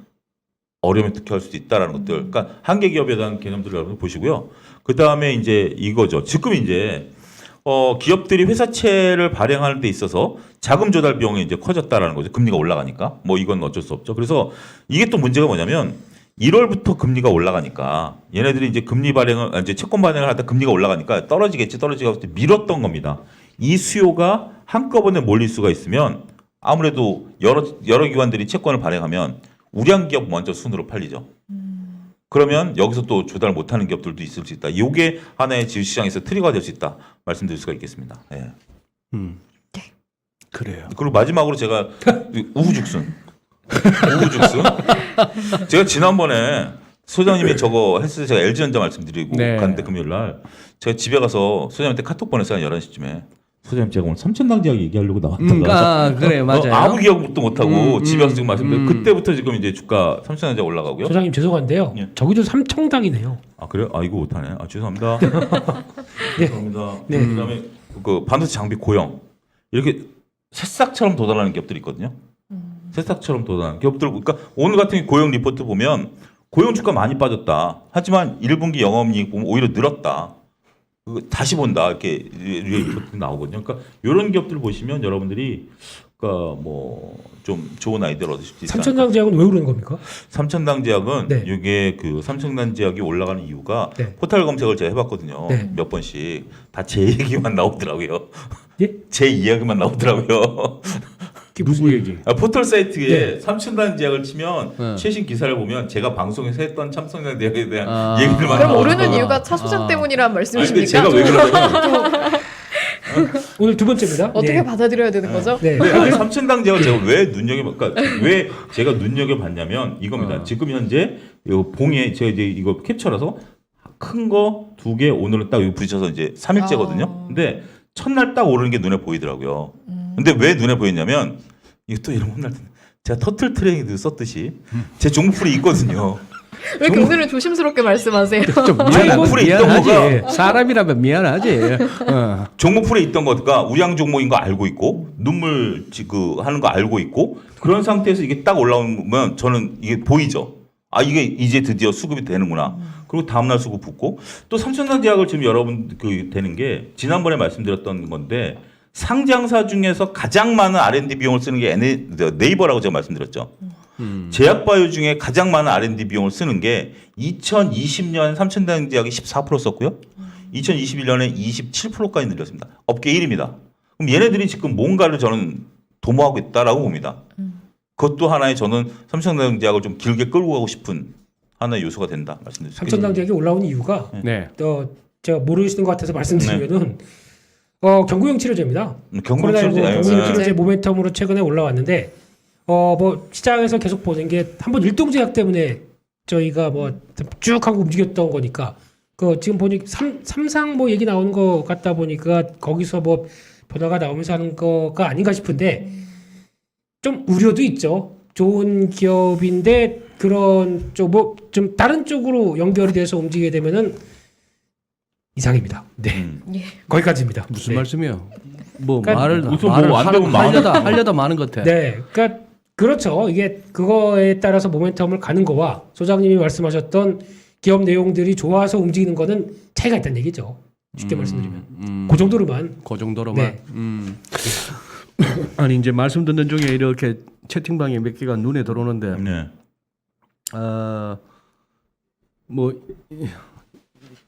어려움에 특효할 수도 있다라는 것들. 그러니까 한계 기업에 대한 개념들을 여러분 보시고요. 그 다음에 이제 이거죠. 지금 이제 기업들이 회사채를 발행하는 데 있어서 자금 조달 비용이 이제 커졌다라는 거죠. 금리가 올라가니까. 뭐 이건 어쩔 수 없죠. 그래서 이게 또 문제가 뭐냐면 1월부터 금리가 올라가니까 얘네들이 이제 이제 채권 발행을 하다 금리가 올라가니까 떨어지겠지 밀었던 겁니다. 이 수요가 한꺼번에 몰릴 수가 있으면 아무래도 여러 기관들이 채권을 발행하면 우량 기업 먼저 순으로 팔리죠. 그러면 여기서 또 조달 못하는 기업들도 있을 수 있다. 이게 하나의 지주시장에서 트리거가 될 수 있다. 말씀드릴 수가 있겠습니다. 네. 그래요. 그리고 마지막으로 제가 우후죽순. 제가 지난번에 소장님이 저거 했을 때 제가 LG전자 말씀드리고 네. 갔는데 금요일날 제가 집에 가서 소장님한테 카톡 보냈어요. 11시쯤에. 소장님 제가 오늘 삼천당제약 얘기하려고 나왔다가 그래 맞아요. 아무 기억도 못하고 집에 와서 지금 말씀드려요. 그때부터 지금 이제 주가 삼천당제약 올라가고요. 소장님 죄송한데요. 예. 저기도 삼청당이네요. 아 그래요? 아 이거 못하네. 아 죄송합니다. 네. 죄송합니다. 네. 그다음에 그 반도체 장비 고용 이렇게 새싹처럼 돋아나는 기업들이 있거든요. 새싹처럼 돋아나는 기업들. 그러니까 오늘 같은 고용 리포트 보면 고용 주가 많이 빠졌다. 하지만 1분기 영업이익 보면 오히려 늘었다. 다시 본다 이렇게 리포트 나오거든요. 그러니까 이런 기업들을 보시면 여러분들이 그러니까 뭐 좀 좋은 아이디어를 얻으실 수 있다. 삼천당제약은 왜 그러는 겁니까? 삼천당제약은 네. 이게 그 삼천당제약이 올라가는 이유가 네. 포털 검색을 제가 해봤거든요. 네. 몇 번씩 다 제 얘기만 나오더라고요. 예? 제 이야기만 나오더라고요. 누구 얘기? 포털 사이트에 네. 삼천당제약을 치면 네. 최신 기사를 보면 제가 방송에서 했던 삼천당제약에 대한 아. 얘기를 많이 그럼 나오더라고요. 오르는 이유가 차 소장 때문이란 아니, 근데 말씀이십니까? 제가 왜 그러냐면 오늘 두 번째입니다. 어떻게 네. 받아들여야 되는 거죠? 네. 아니, 삼천당제약을 제가 왜 그러니까 왜 제가 눈여겨봤냐면 이겁니다. 지금 현재 이 봉에 제가 이제 이거 캡처라서 큰 거 2개 오늘은 딱 여기 부딪혀서 이제 3일째거든요. 근데 첫날 딱 오르는 게 눈에 보이더라고요. 근데 왜 눈에 보였냐면 이거 또 이런 혼날 텐데 제가 터틀 트레이드 썼듯이 제 종목풀이 있거든요. 왜 이렇게 오늘은 조심스럽게 말씀하세요? 좀 종목풀에 있던 미안하지. 사람이라면 미안하지. 종목풀에 있던 거가 우량 종목인 거 알고 있고 눈물 하는 거 알고 있고 그런 상태에서 이게 딱 올라오면 저는 이게 보이죠. 아 이게 이제 드디어 수급이 되는구나. 그리고 다음날 수급 붙고 또 삼천당제약을 지금 여러분 되는 게 지난번에 말씀드렸던 건데 상장사 중에서 가장 많은 R&D 비용을 쓰는 게 네이버라고 제가 말씀드렸죠. 제약바이오 중에 가장 많은 R&D 비용을 쓰는 게 2020년 삼천당제약이 14% 썼고요. 2021년에 27%까지 늘렸습니다. 업계 1위입니다. 그럼 얘네들이 지금 뭔가를 저는 도모하고 있다라고 봅니다. 그것도 하나의 저는 삼천당제약을 좀 길게 끌고 가고 싶은 하나의 요소가 된다 말씀드립니다. 삼천당제약이 올라온 이유가 네. 제가 모르시는 것 같아서 말씀드리면은 경구용 치료제입니다. 경구용 코로나19 치료제. 경구용 치료제 네. 모멘텀으로 최근에 올라왔는데 뭐 시장에서 계속 보는 게 한번 일동제약 때문에 저희가 뭐 쭉 하고 움직였던 거니까 그 지금 보니 삼상 뭐 얘기 나오는 거 같다 보니까 거기서 뭐 변화가 나오면서 하는 거가 아닌가 싶은데 좀 우려도 있죠. 좋은 기업인데 그런 쪽 뭐 좀 다른 쪽으로 연결이 돼서 움직이게 되면은 이상입니다. 네, 예. 거기까지입니다. 무슨 네. 말씀이요? 뭐 그러니까 말을 무슨 말을 뭐안 되면 하려다 많은 것 같아. 네, 그러니까 그렇죠. 이게 그거에 따라서 모멘텀을 가는 거와 소장님이 말씀하셨던 기업 내용들이 좋아서 움직이는 거는 차이가 있다는 얘기죠. 쉽게 말씀드리면 그 정도로만. 그 정도로만. 네. 아니 이제 말씀 듣는 중에 이렇게 채팅방에 몇 개가 눈에 들어오는데 네. 뭐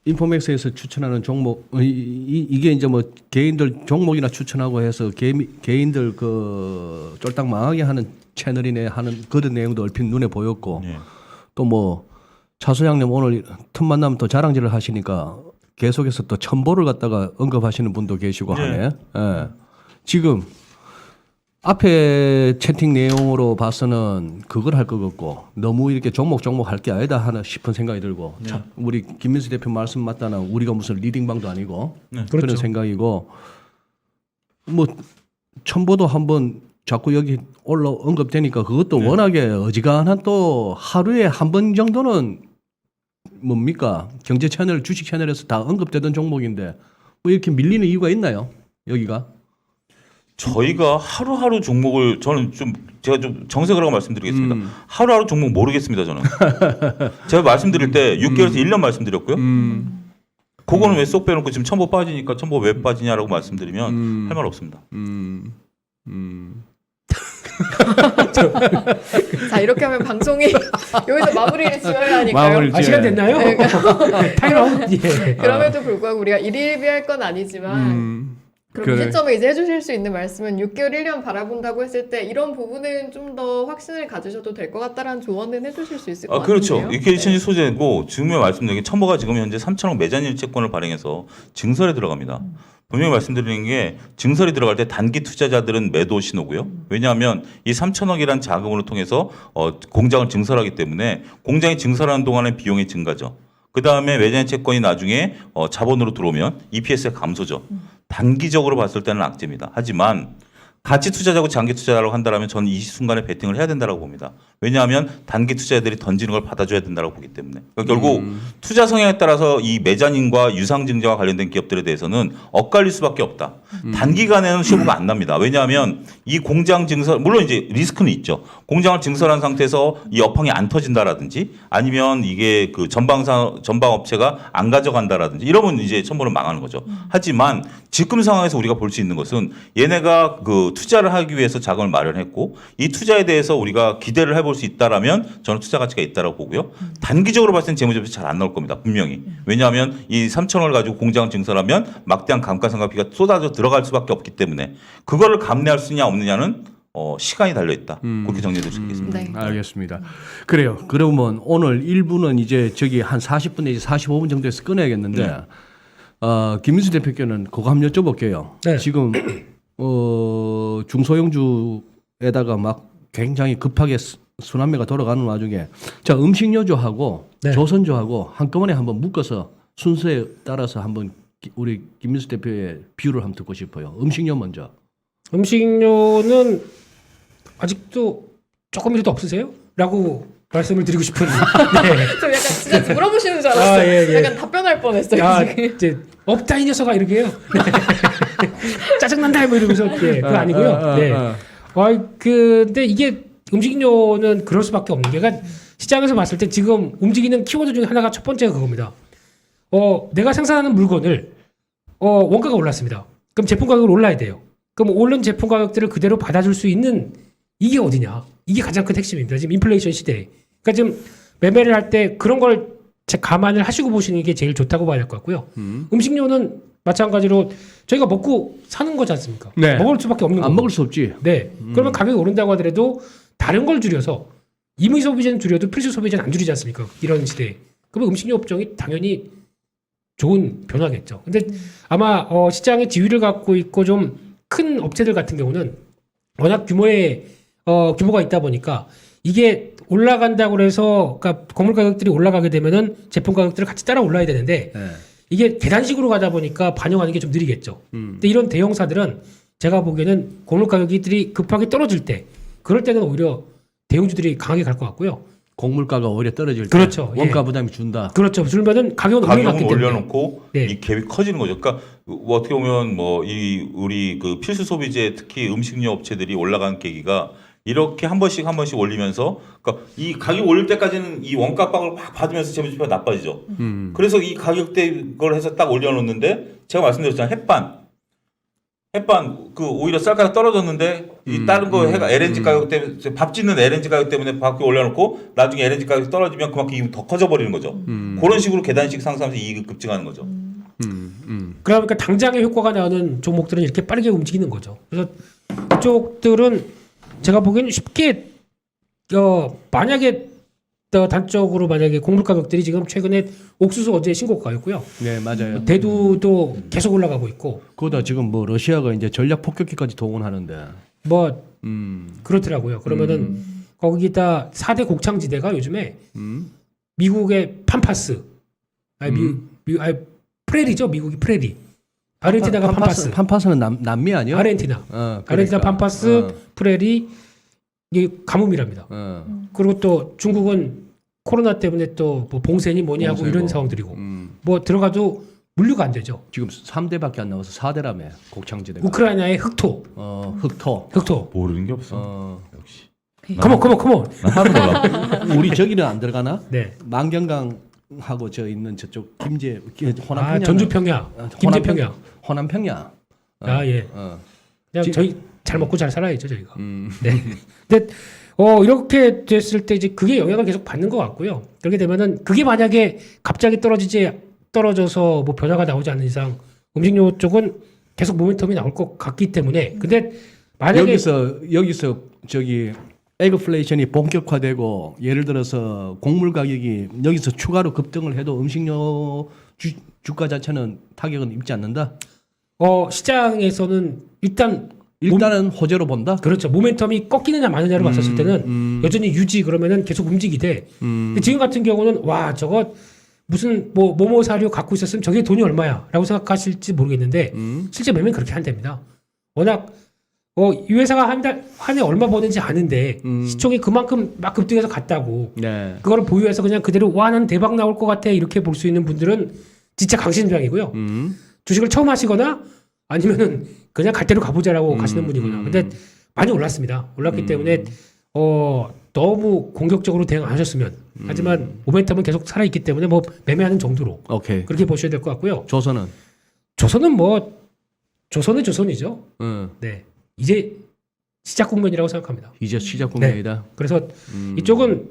인포맥스에서 추천하는 종목 이게 이제 뭐 개인들 종목이나 추천하고 해서 개인들 그 쫄딱 망하게 하는 채널이네 하는 그런 내용도 얼핏 눈에 보였고 네. 또 뭐 차소장님 오늘 틈만 나면 또 자랑질을 하시니까 계속해서 또 첨보를 갖다가 언급하시는 분도 계시고 네. 하네. 예. 지금 앞에 채팅 내용으로 봐서는 그걸 할 것 같고 너무 이렇게 종목 할 게 아니다 하나 싶은 생각이 들고 참 우리 김민수 대표 말씀 맞다나 우리가 무슨 리딩방도 아니고 그런 그렇죠. 생각이고 뭐 첨보도 한번 자꾸 여기 언급되니까 그것도 네. 워낙에 어지간한 또 하루에 한 번 정도는 뭡니까 경제 채널 주식 채널에서 다 언급되던 종목인데 뭐 이렇게 밀리는 이유가 있나요 여기가? 저희가 하루하루 종목을 저는 좀 제가 좀 정색을 하고 말씀드리겠습니다. 하루하루 종목 모르겠습니다 저는. 제가 말씀드릴 때 6개월에서 1년 말씀드렸고요. 그거는 왜 쏙 빼놓고 지금 첨보 빠지니까 첨보 왜 빠지냐라고 말씀드리면 할 말 없습니다. 자 이렇게 하면 방송이 여기서 마무리를 지어야 하니까요. 마무리. 아 시간 됐나요? 네. 타임아웃. 예. 그럼에도 불구하고 우리가 일일비할 건 아니지만 그럼 그래. 이 시점에 이제 해주실 수 있는 말씀은 6개월 1년 바라본다고 했을 때 이런 부분은 좀 더 확신을 가지셔도 될 것 같다라는 조언은 해주실 수 있을 것 같아요. 그렇죠. 이게 신지 소재고 지금의 말씀드린 게 첨보가 지금 현재 3천억 매장일 채권을 발행해서 증설에 들어갑니다. 분명히 말씀드리는 게 증설이 들어갈 때 단기 투자자들은 매도 신호고요. 왜냐하면 이 3천억이란 자금을 통해서 공장을 증설하기 때문에 공장이 증설하는 동안의 비용이 증가죠. 그 다음에 매장의 채권이 나중에 자본으로 들어오면 EPS의 감소죠. 단기적으로 봤을 때는 악재입니다. 하지만 가치 투자자고 장기 투자자라고 한다면 저는 이 순간에 베팅을 해야 된다고 봅니다. 왜냐하면 단기 투자자들이 던지는 걸 받아줘야 된다고 보기 때문에. 그러니까 결국 투자 성향에 따라서 이 매자님과 유상증자와 관련된 기업들에 대해서는 엇갈릴 수밖에 없다. 단기간에는 시효가 안 납니다. 왜냐하면 이 공장 증설 물론 이제 리스크는 있죠. 공장을 증설한 상태에서 이 업황이 안 터진다라든지 아니면 이게 그 전방 업체가 안 가져간다라든지 이러면 이제 첨보는 망하는 거죠. 하지만 지금 상황에서 우리가 볼 수 있는 것은 얘네가 그 투자를 하기 위해서 자금을 마련했고 이 투자에 대해서 우리가 기대를 해볼 수 있다라면 저는 투자 가치가 있다라고 보고요. 단기적으로 봤을 땐 재무제표 잘 안 나올 겁니다. 분명히. 왜냐하면 이 3천억을 가지고 공장을 증설하면 막대한 감가상각비가 쏟아져 들어갈 수밖에 없기 때문에 그거를 감내할 수 있냐 없느냐는 시간이 달려 있다. 그렇게 정리해 드릴 수 있겠습니다. 네. 알겠습니다. 그래요. 그러면 오늘 1부는 이제 저기 한 40분 내지 45분 정도에서 끊어야겠는데 김민수 대표께는 그거 한번 여쭤볼게요. 네. 지금 중소형주에다가 막 굉장히 급하게 순환매가 돌아가는 와중에 자 음식료주하고 네. 조선주하고 한꺼번에 한번 묶어서 순서에 따라서 한번 우리 김민수 대표의 비유를 한번 듣고 싶어요. 음식료 먼저. 음식료는 아직도 조금이라도 없으세요? 라고 말씀을 드리고 싶은. 네. 좀 약간 진짜 물어보시는 줄 알았어요. 아, 예, 예. 약간 답변할 뻔했어요. 아, 지금. 이제 없다 이 녀석아 이렇게요. 짜증난다 뭐 이러면서 예, 그거 아니고요. 네. 근데 이게 음식료는 그럴 수밖에 없는 게 그러니까 시장에서 봤을 때 지금 움직이는 키워드 중에 하나가 첫 번째가 그겁니다. 내가 생산하는 물건을 원가가 올랐습니다. 그럼 제품 가격이 올라야 돼요. 그럼 오른 제품 가격들을 그대로 받아줄 수 있는 이게 어디냐? 이게 가장 큰 핵심입니다. 지금 인플레이션 시대에. 그러니까 지금 매매를 할 때 그런 걸 감안을 하시고 보시는 게 제일 좋다고 봐야 될 것 같고요. 음식료는 마찬가지로 저희가 먹고 사는 거지 않습니까? 네. 먹을 수밖에 없는 안 거고. 먹을 수 없지. 네. 그러면 가격이 오른다고 하더라도 다른 걸 줄여서 임의 소비재는 줄여도 필수 소비재는 안 줄이지 않습니까? 이런 시대에. 그러면 음식료 업종이 당연히 좋은 변화겠죠. 근데 아마 시장의 지위를 갖고 있고 좀 큰 업체들 같은 경우는 워낙 규모가 있다 보니까 이게 올라간다고 해서 그러니까 건물 가격들이 올라가게 되면은 제품 가격들을 같이 따라 올라야 되는데 네. 이게 계단식으로 가다 보니까 반영하는 게 좀 느리겠죠. 근데 이런 대형사들은 제가 보기에는 건물 가격들이 급하게 떨어질 때 그럴 때는 오히려 대형주들이 강하게 갈 것 같고요. 곡물가가 오히려 떨어질 때 그렇죠. 원가 예. 부담이 준다. 그렇죠. 줄면은 가격은 가격은 올려놨기 때문에. 올려놓고 네. 이 갭이 커지는 거죠. 그러니까 뭐 어떻게 보면 뭐 이 우리 그 필수 소비재 특히 음식료 업체들이 올라간 계기가 이렇게 한 번씩 올리면서 그러니까 이 가격 올릴 때까지는 이 원가 빵을 막 받으면서 재무제표가 나빠지죠. 그래서 이 가격대 걸 해서 딱 올려놓는데 제가 말씀드렸잖아요. 햇반 그 오히려 쌀가가 떨어졌는데 이 다른 거 해가 LNG 가격 때문에 밥 짓는 LNG 가격 때문에 밖에 올려놓고 나중에 LNG 가격이 떨어지면 그만큼 이익이 더 커져 버리는 거죠. 그런 식으로 계단식 상승하면서 이익이 급증하는 거죠. 그러니까 당장의 효과가 나오는 종목들은 이렇게 빠르게 움직이는 거죠. 그래서 이쪽들은 제가 보기에는 쉽게 만약에 단적으로 만약에 곡물 가격들이 지금 최근에 옥수수 어제 신고가였고요. 네, 맞아요. 대두도 계속 올라가고 있고 그거다 지금 뭐 러시아가 이제 전략 폭격기까지 동원하는데. 뭐 그렇더라고요. 그러면은 거기다 4대 곡창지대가 요즘에 미국의 팜파스, 프레리죠. 미국이 프레리. 아르헨티나가 팜파스. 팜파스는 남미 아니야? 아르헨티나. 그러니까. 아르헨티나 팜파스, 프레리 이게 가뭄이랍니다. 그리고 또 중국은 코로나 때문에 또 뭐 봉쇄니 뭐니 하고 봉쇄고. 이런 상황들이고 뭐 들어가도 물류가 안 되죠. 지금 3대밖에 안 나와서 4대라며 곡창지대가. 우크라이나의 흑토. 흑토. 모르는 게 없어. 역시. 컴온. 하나도 몰라. 우리 저기는 안 들어가나? 네. 만경강하고 저 있는 저쪽 호남평야. 전주평야, 김제평야. 호남평야. 예. 그냥 저희 잘 먹고 잘 살아야죠 저희가. 네. 근데 이렇게 됐을 때 이제 그게 영향을 계속 받는 것 같고요. 그렇게 되면은 그게 만약에 갑자기 떨어져서 뭐 변화가 나오지 않는 이상 음식료 쪽은 계속 모멘텀이 나올 것 같기 때문에. 근데 만약에 여기서 저기 에그플레이션이 본격화되고 예를 들어서 곡물 가격이 여기서 추가로 급등을 해도 음식료 주가 자체는 타격은 입지 않는다. 시장에서는 일단은 호재로 본다. 그렇죠. 모멘텀이 꺾이느냐 마느냐로 봤었을 때는 여전히 유지 그러면은 계속 움직이되 근데 지금 같은 경우는 와 저거 무슨 뭐뭐 사료 갖고 있었으면 저게 돈이 얼마야라고 생각하실지 모르겠는데 실제 매매는 그렇게 한답니다. 워낙 이 회사가 한 해 얼마 버는지 아는데 시총이 그만큼 막 급등해서 갔다고 네. 그거를 보유해서 그냥 그대로 와 난 대박 나올 것 같아 이렇게 볼 수 있는 분들은 진짜 강심장이고요. 주식을 처음 하시거나 아니면은 그냥 갈 대로 가보자라고 가시는 분이거나. 근데 많이 올랐습니다. 올랐기 때문에 너무 공격적으로 대응 안 하셨으면. 하지만 모멘텀은 계속 살아있기 때문에 뭐 매매하는 정도로 오케이. 그렇게 보셔야 될 것 같고요. 조선은. 조선은 조선이죠. 네, 이제 시작 국면이라고 생각합니다. 이제 시작 국면이다. 그래서 이쪽은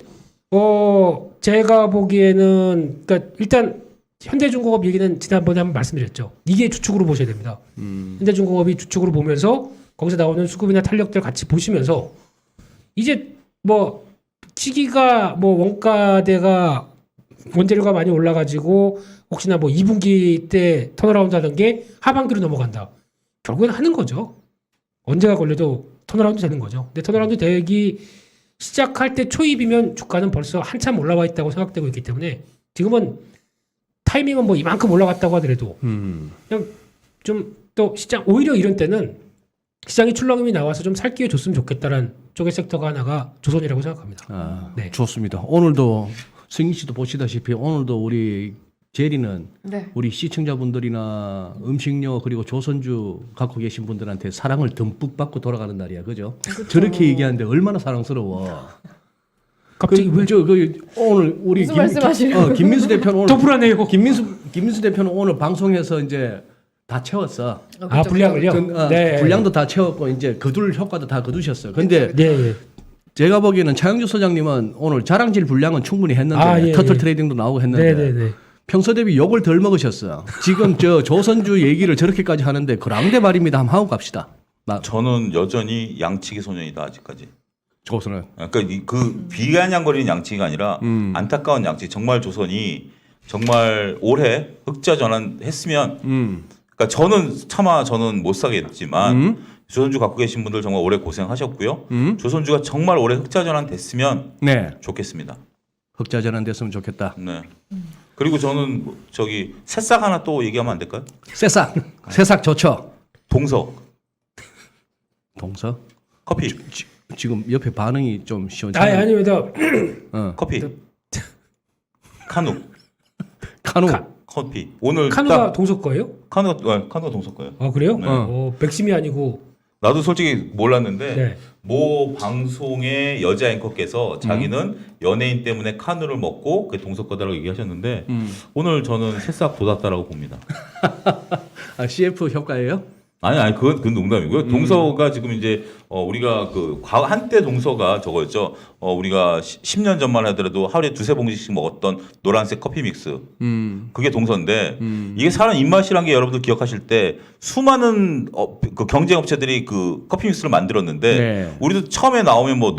제가 보기에는 그러니까 일단 현대중공업 얘기는 지난번에 한번 말씀드렸죠. 이게 주축으로 보셔야 됩니다. 현대중공업이 주축으로 보면서 거기서 나오는 수급이나 탄력들 같이 보시면서 이제 뭐 시기가 뭐 원가대가 원재료가 많이 올라가지고 혹시나 뭐 2분기 때 턴어라운드 하던 게 하반기로 넘어간다. 결국엔 하는 거죠. 언제가 걸려도 턴어라운드 되는 거죠. 근데 턴어라운드 되기 시작할 때 초입이면 주가는 벌써 한참 올라와 있다고 생각되고 있기 때문에 지금은 타이밍은 뭐 이만큼 올라갔다고 하더라도 그냥 좀 또 시장 오히려 이런 때는 시장이 출렁임이 나와서 좀 살 기회 줬으면 좋겠다라는 쪽의 섹터가 하나가 조선이라고 생각합니다. 네. 좋습니다. 오늘도 승희 씨도 보시다시피 오늘도 우리 제리는 네. 우리 시청자분들이나 음식료 그리고 조선주 갖고 계신 분들한테 사랑을 듬뿍 받고 돌아가는 날이야, 그죠? 그쵸. 저렇게 얘기하는데 얼마나 사랑스러워. 갑자기 왜 오늘 우리 무슨 말씀하시려고? 김민수 대표는 오늘 더 불안해요. 김민수 대표는 오늘 방송에서 이제 다 채웠어. 아, 분량을요? 네. 분량도 다 채웠고 이제 거둘 효과도 다 거두셨어요. 근데 네, 예. 제가 보기에는 차영주 소장님은 오늘 자랑질 분량은 충분히 했는데 아, 예, 터틀 예. 트레이딩도 나오고 했는데 네, 네, 네. 평소 대비 욕을 덜 먹으셨어요. 지금 저 조선주 얘기를 저렇게까지 하는데 그랑데 말입니다. 한번 하고 갑시다. 저는 여전히 양치기 소년이다 아직까지. 조선은. 그러니까 그 비아냥거리는 양치기가 아니라 안타까운 양치기. 정말 조선이 정말 올해 흑자 전환했으면. 그러니까 저는 못 사겠지만 조선주 갖고 계신 분들 정말 오래 고생하셨고요. 조선주가 정말 올해 흑자 전환됐으면 네. 좋겠습니다. 흑자 전환 됐으면 좋겠다. 네. 그리고 저는 저기 새싹 하나 또 얘기하면 안 될까요? 새싹 좋죠. 동서 동서. 커피. 지금 옆에 반응이 좀 시원찮아요. 아닙니다. 커피. 카누. 카누. 커피. 오늘 카누가 딱 동서 거예요? 카누가 동서 거예요. 아, 그래요? 네. 백심이 아니고. 나도 솔직히 몰랐는데 네. 모 방송의 여자 앵커께서 자기는 연예인 때문에 카누를 먹고 그게 동서 거다라고 얘기하셨는데 오늘 저는 새싹 돋았다라고 봅니다. 아, CF 효과예요? 아니 그건 농담이고요. 동서가 지금 이제 우리가 한때 동서가 저거였죠. 우리가 10년 전만 하더라도 하루에 두세 봉지씩 먹었던 노란색 커피 믹스. 그게 동서인데 이게 사람 입맛이란 게 여러분들 기억하실 때 수많은 그 경쟁 업체들이 그 커피 믹스를 만들었는데 네. 우리도 처음에 나오면 뭐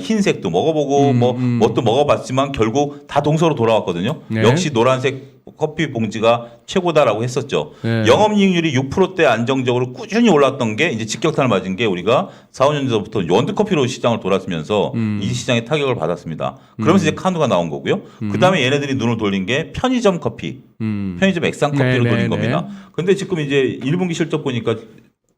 흰색도 먹어보고 뭣도 먹어봤지만 결국 다 동서로 돌아왔거든요. 네. 역시 노란색 커피 봉지가 최고다라고 했었죠. 네. 영업이익률이 6%대 안정적으로 꾸준히 올랐던 게 이제 직격탄을 맞은 게 우리가 4, 5년 전부터 원두커피로 시장을 돌았으면서 이 시장에 타격을 받았습니다. 그러면서 이제 카누가 나온 거고요. 그다음에 얘네들이 눈을 돌린 게 편의점 커피, 편의점 액상 커피로 네, 돌린 네, 겁니다. 근데 지금 이제 1분기 실적 보니까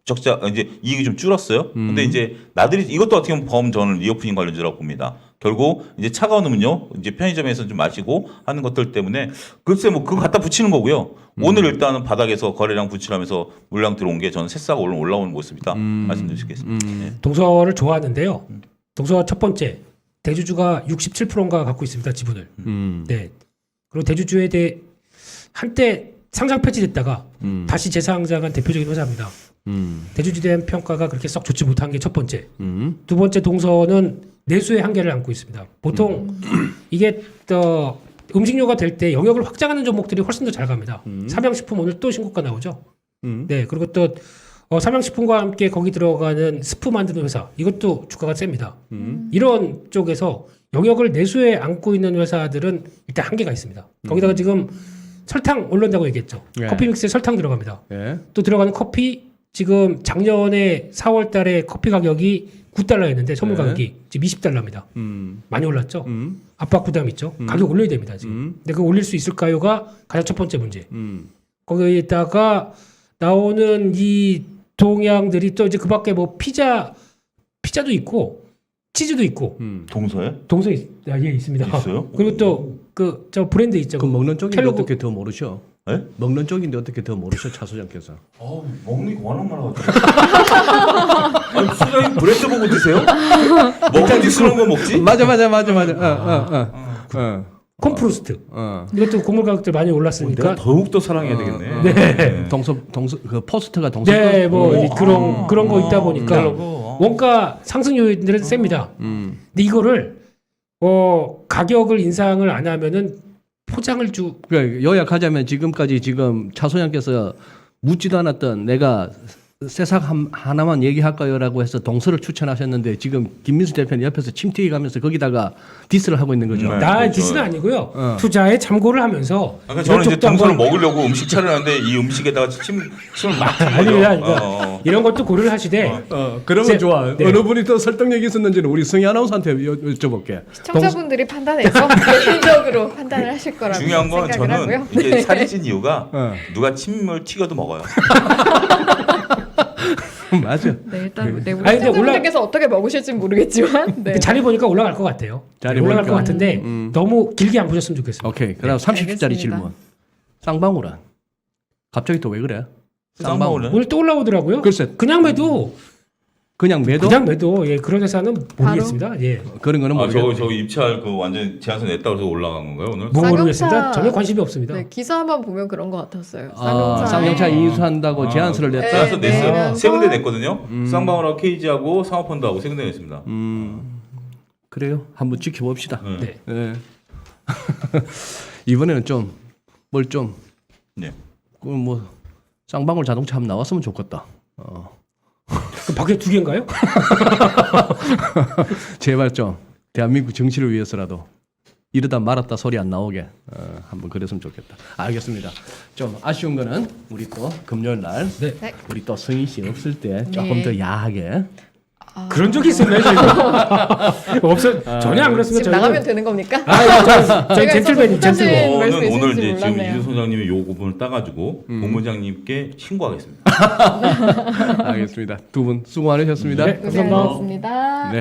적자 이제 이익이 좀 줄었어요. 근데 이제 나들이 이것도 어떻게 보면 저는 리오프닝 관련주라고 봅니다. 결국 이제 차가운 음료 이제 편의점에서 좀 마시고 하는 것들 때문에 글쎄 뭐 그거 갖다 붙이는 거고요. 오늘 일단은 바닥에서 거래량 분출하면서 물량 들어온 게 저는 새싹 올라오는 모습이다 말씀드리겠습니다. 네. 동서를 좋아하는데요. 동서 첫 번째 대주주가 67%인가 갖고 있습니다. 지분을. 네. 그리고 대주주에 대해 한때 상장 폐지됐다가 다시 재상장한 대표적인 회사입니다. 대주주에 대한 평가가 그렇게 썩 좋지 못한 게 첫 번째. 두 번째 동서는 내수의 한계를 안고 있습니다. 보통 이게 음식료가 될 때 영역을 확장하는 종목들이 훨씬 더 잘 갑니다. 삼양식품 오늘 또 신고가 나오죠. 네, 그리고 또 삼양식품과 함께 거기 들어가는 스프 만드는 회사 이것도 주가가 셉니다. 이런 쪽에서 영역을 내수에 안고 있는 회사들은 일단 한계가 있습니다. 거기다가 지금 설탕 올른다고 얘기했죠. 네. 커피 믹스에 설탕 들어갑니다. 예. 또 들어가는 커피 지금 작년에 4월 달에 커피 가격이 9달러였는데 선물 네. 가격이 지금 20달러입니다. 많이 올랐죠. 압박 부담 있죠. 음. 가격 올려야 됩니다. 지금. 근데 그거 올릴 수 있을까요가 가장 첫 번째 문제. 거기에다가 나오는 이 동향들이 또 이제 그밖에 뭐 피자도 있고 치즈도 있고 동서에 동서에 예 있습니다. 있어요? 그리고 또 저 브랜드 있죠. 그 먹는 쪽인데 켈로그. 어떻게 더 모르셔? 네? 먹는 쪽인데 어떻게 더 모르셔, 차 소장께서? 먹는 게 워낙 많아가지고. 아니 소장님 브랜드 보고 드세요? 먹는지 그런 거 먹지? 맞아. 콤프루스트. 이것도 곡물 가격들 많이 내가 올랐으니까. 더욱 더 사랑해야 되겠네. 네. 동서 그 포스트가 동서. 네, 뭐 이제 그런 거 있다 보니까 kellogg's. 원가 상승 요인들은 셉니다. 근데 이거를 가격을 인상을 안 하면은 포장을 그러니까 요약하자면 지금까지 지금 차 소장께서 묻지도 않았던 내가 새싹 하나만 얘기할까요라고 해서 동서를 추천하셨는데 지금 김민수 대표는 옆에서 침튀기 가면서 거기다가 디스를 하고 있는 거죠. 네. 나 그렇죠. 디스는 아니고요. 투자에 참고를 하면서 그러니까 저는 이제 이쪽도 동서를 한번- 먹으려고 음식 차려놨는데 이 음식에다가 침을 막 튼 거죠. 아니, 이런 것도 고려를 하시되 그러면 이제- 좋아. 네. 어느 분이 더 설득력이 있었는지는 우리 승희 아나운서한테 여쭤볼게. 시청자분들이 판단해서 개인적으로 판단을 하실 거라고 중요한 건 생각을 저는 하고요. 이게 살이 찐 이유가 어. 누가 침을 튀겨도 먹어요. 맞아. 네, 일단 우리 아니, 근데 시청자분들께서 어떻게 먹으실지 모르겠지만 네. 자리 보니까 올라갈 것 같아요. 자리 올라갈 보니까. 것 같은데 너무 길게 안 보셨으면 좋겠습니다. 오케이. 그다음 30초짜리 알겠습니다. 질문. 쌍방울은 갑자기 또 왜 그래? 쌍방울은? 오늘 또 올라오더라고요. 글쎄. 그냥 매도 그냥 매도 그냥 매도 예 그런 회사는 모르겠습니다. 예. 그런 거는 모르겠어요. 저거 입찰 그 완전 제한서 냈다고 해서 올라간 건가요 오늘? 모르겠습니다. 쌍용차- 전혀 관심이 없습니다. 네, 기사만 보면 그런 것 같았어요. 쌍용차 인수한다고 제안서를 냈다. 제안서 네, 냈어요. 내면서- 세 군데 냈거든요. 쌍방울하고 KG하고 상업펀드하고 세 군데 냈습니다. 그래요. 한번 지켜봅시다. 네. 네. 예. 이번에는 좀 뭘 좀 네. 뭐 쌍방울 자동차 한번 나왔으면 좋겠다. 그 밖에 두 개인가요? 제발 좀 대한민국 정치를 위해서라도 이러다 말았다 소리 안 나오게 한번 그랬으면 좋겠다. 알겠습니다. 좀 아쉬운 거는 우리 또 금요일 날 네. 네. 우리 또 성희 씨 없을 때 조금 네. 더 야하게 그런 적이 있었나요, 저희가? 없어 전혀 안 그렇습니다. 지금 나가면 되는 겁니까? 저희 제가 젠틀맨이 있어서 젠틀맨. 말씀 저는 오늘 있을지 이제 지금 몰랐네요. 이준 소장님의 요 부분을 따가지고 본부장님께 신고하겠습니다. 알겠습니다. 두 분 수고 많으셨습니다. 네. 고생 감사합니다. 많았습니다. 네.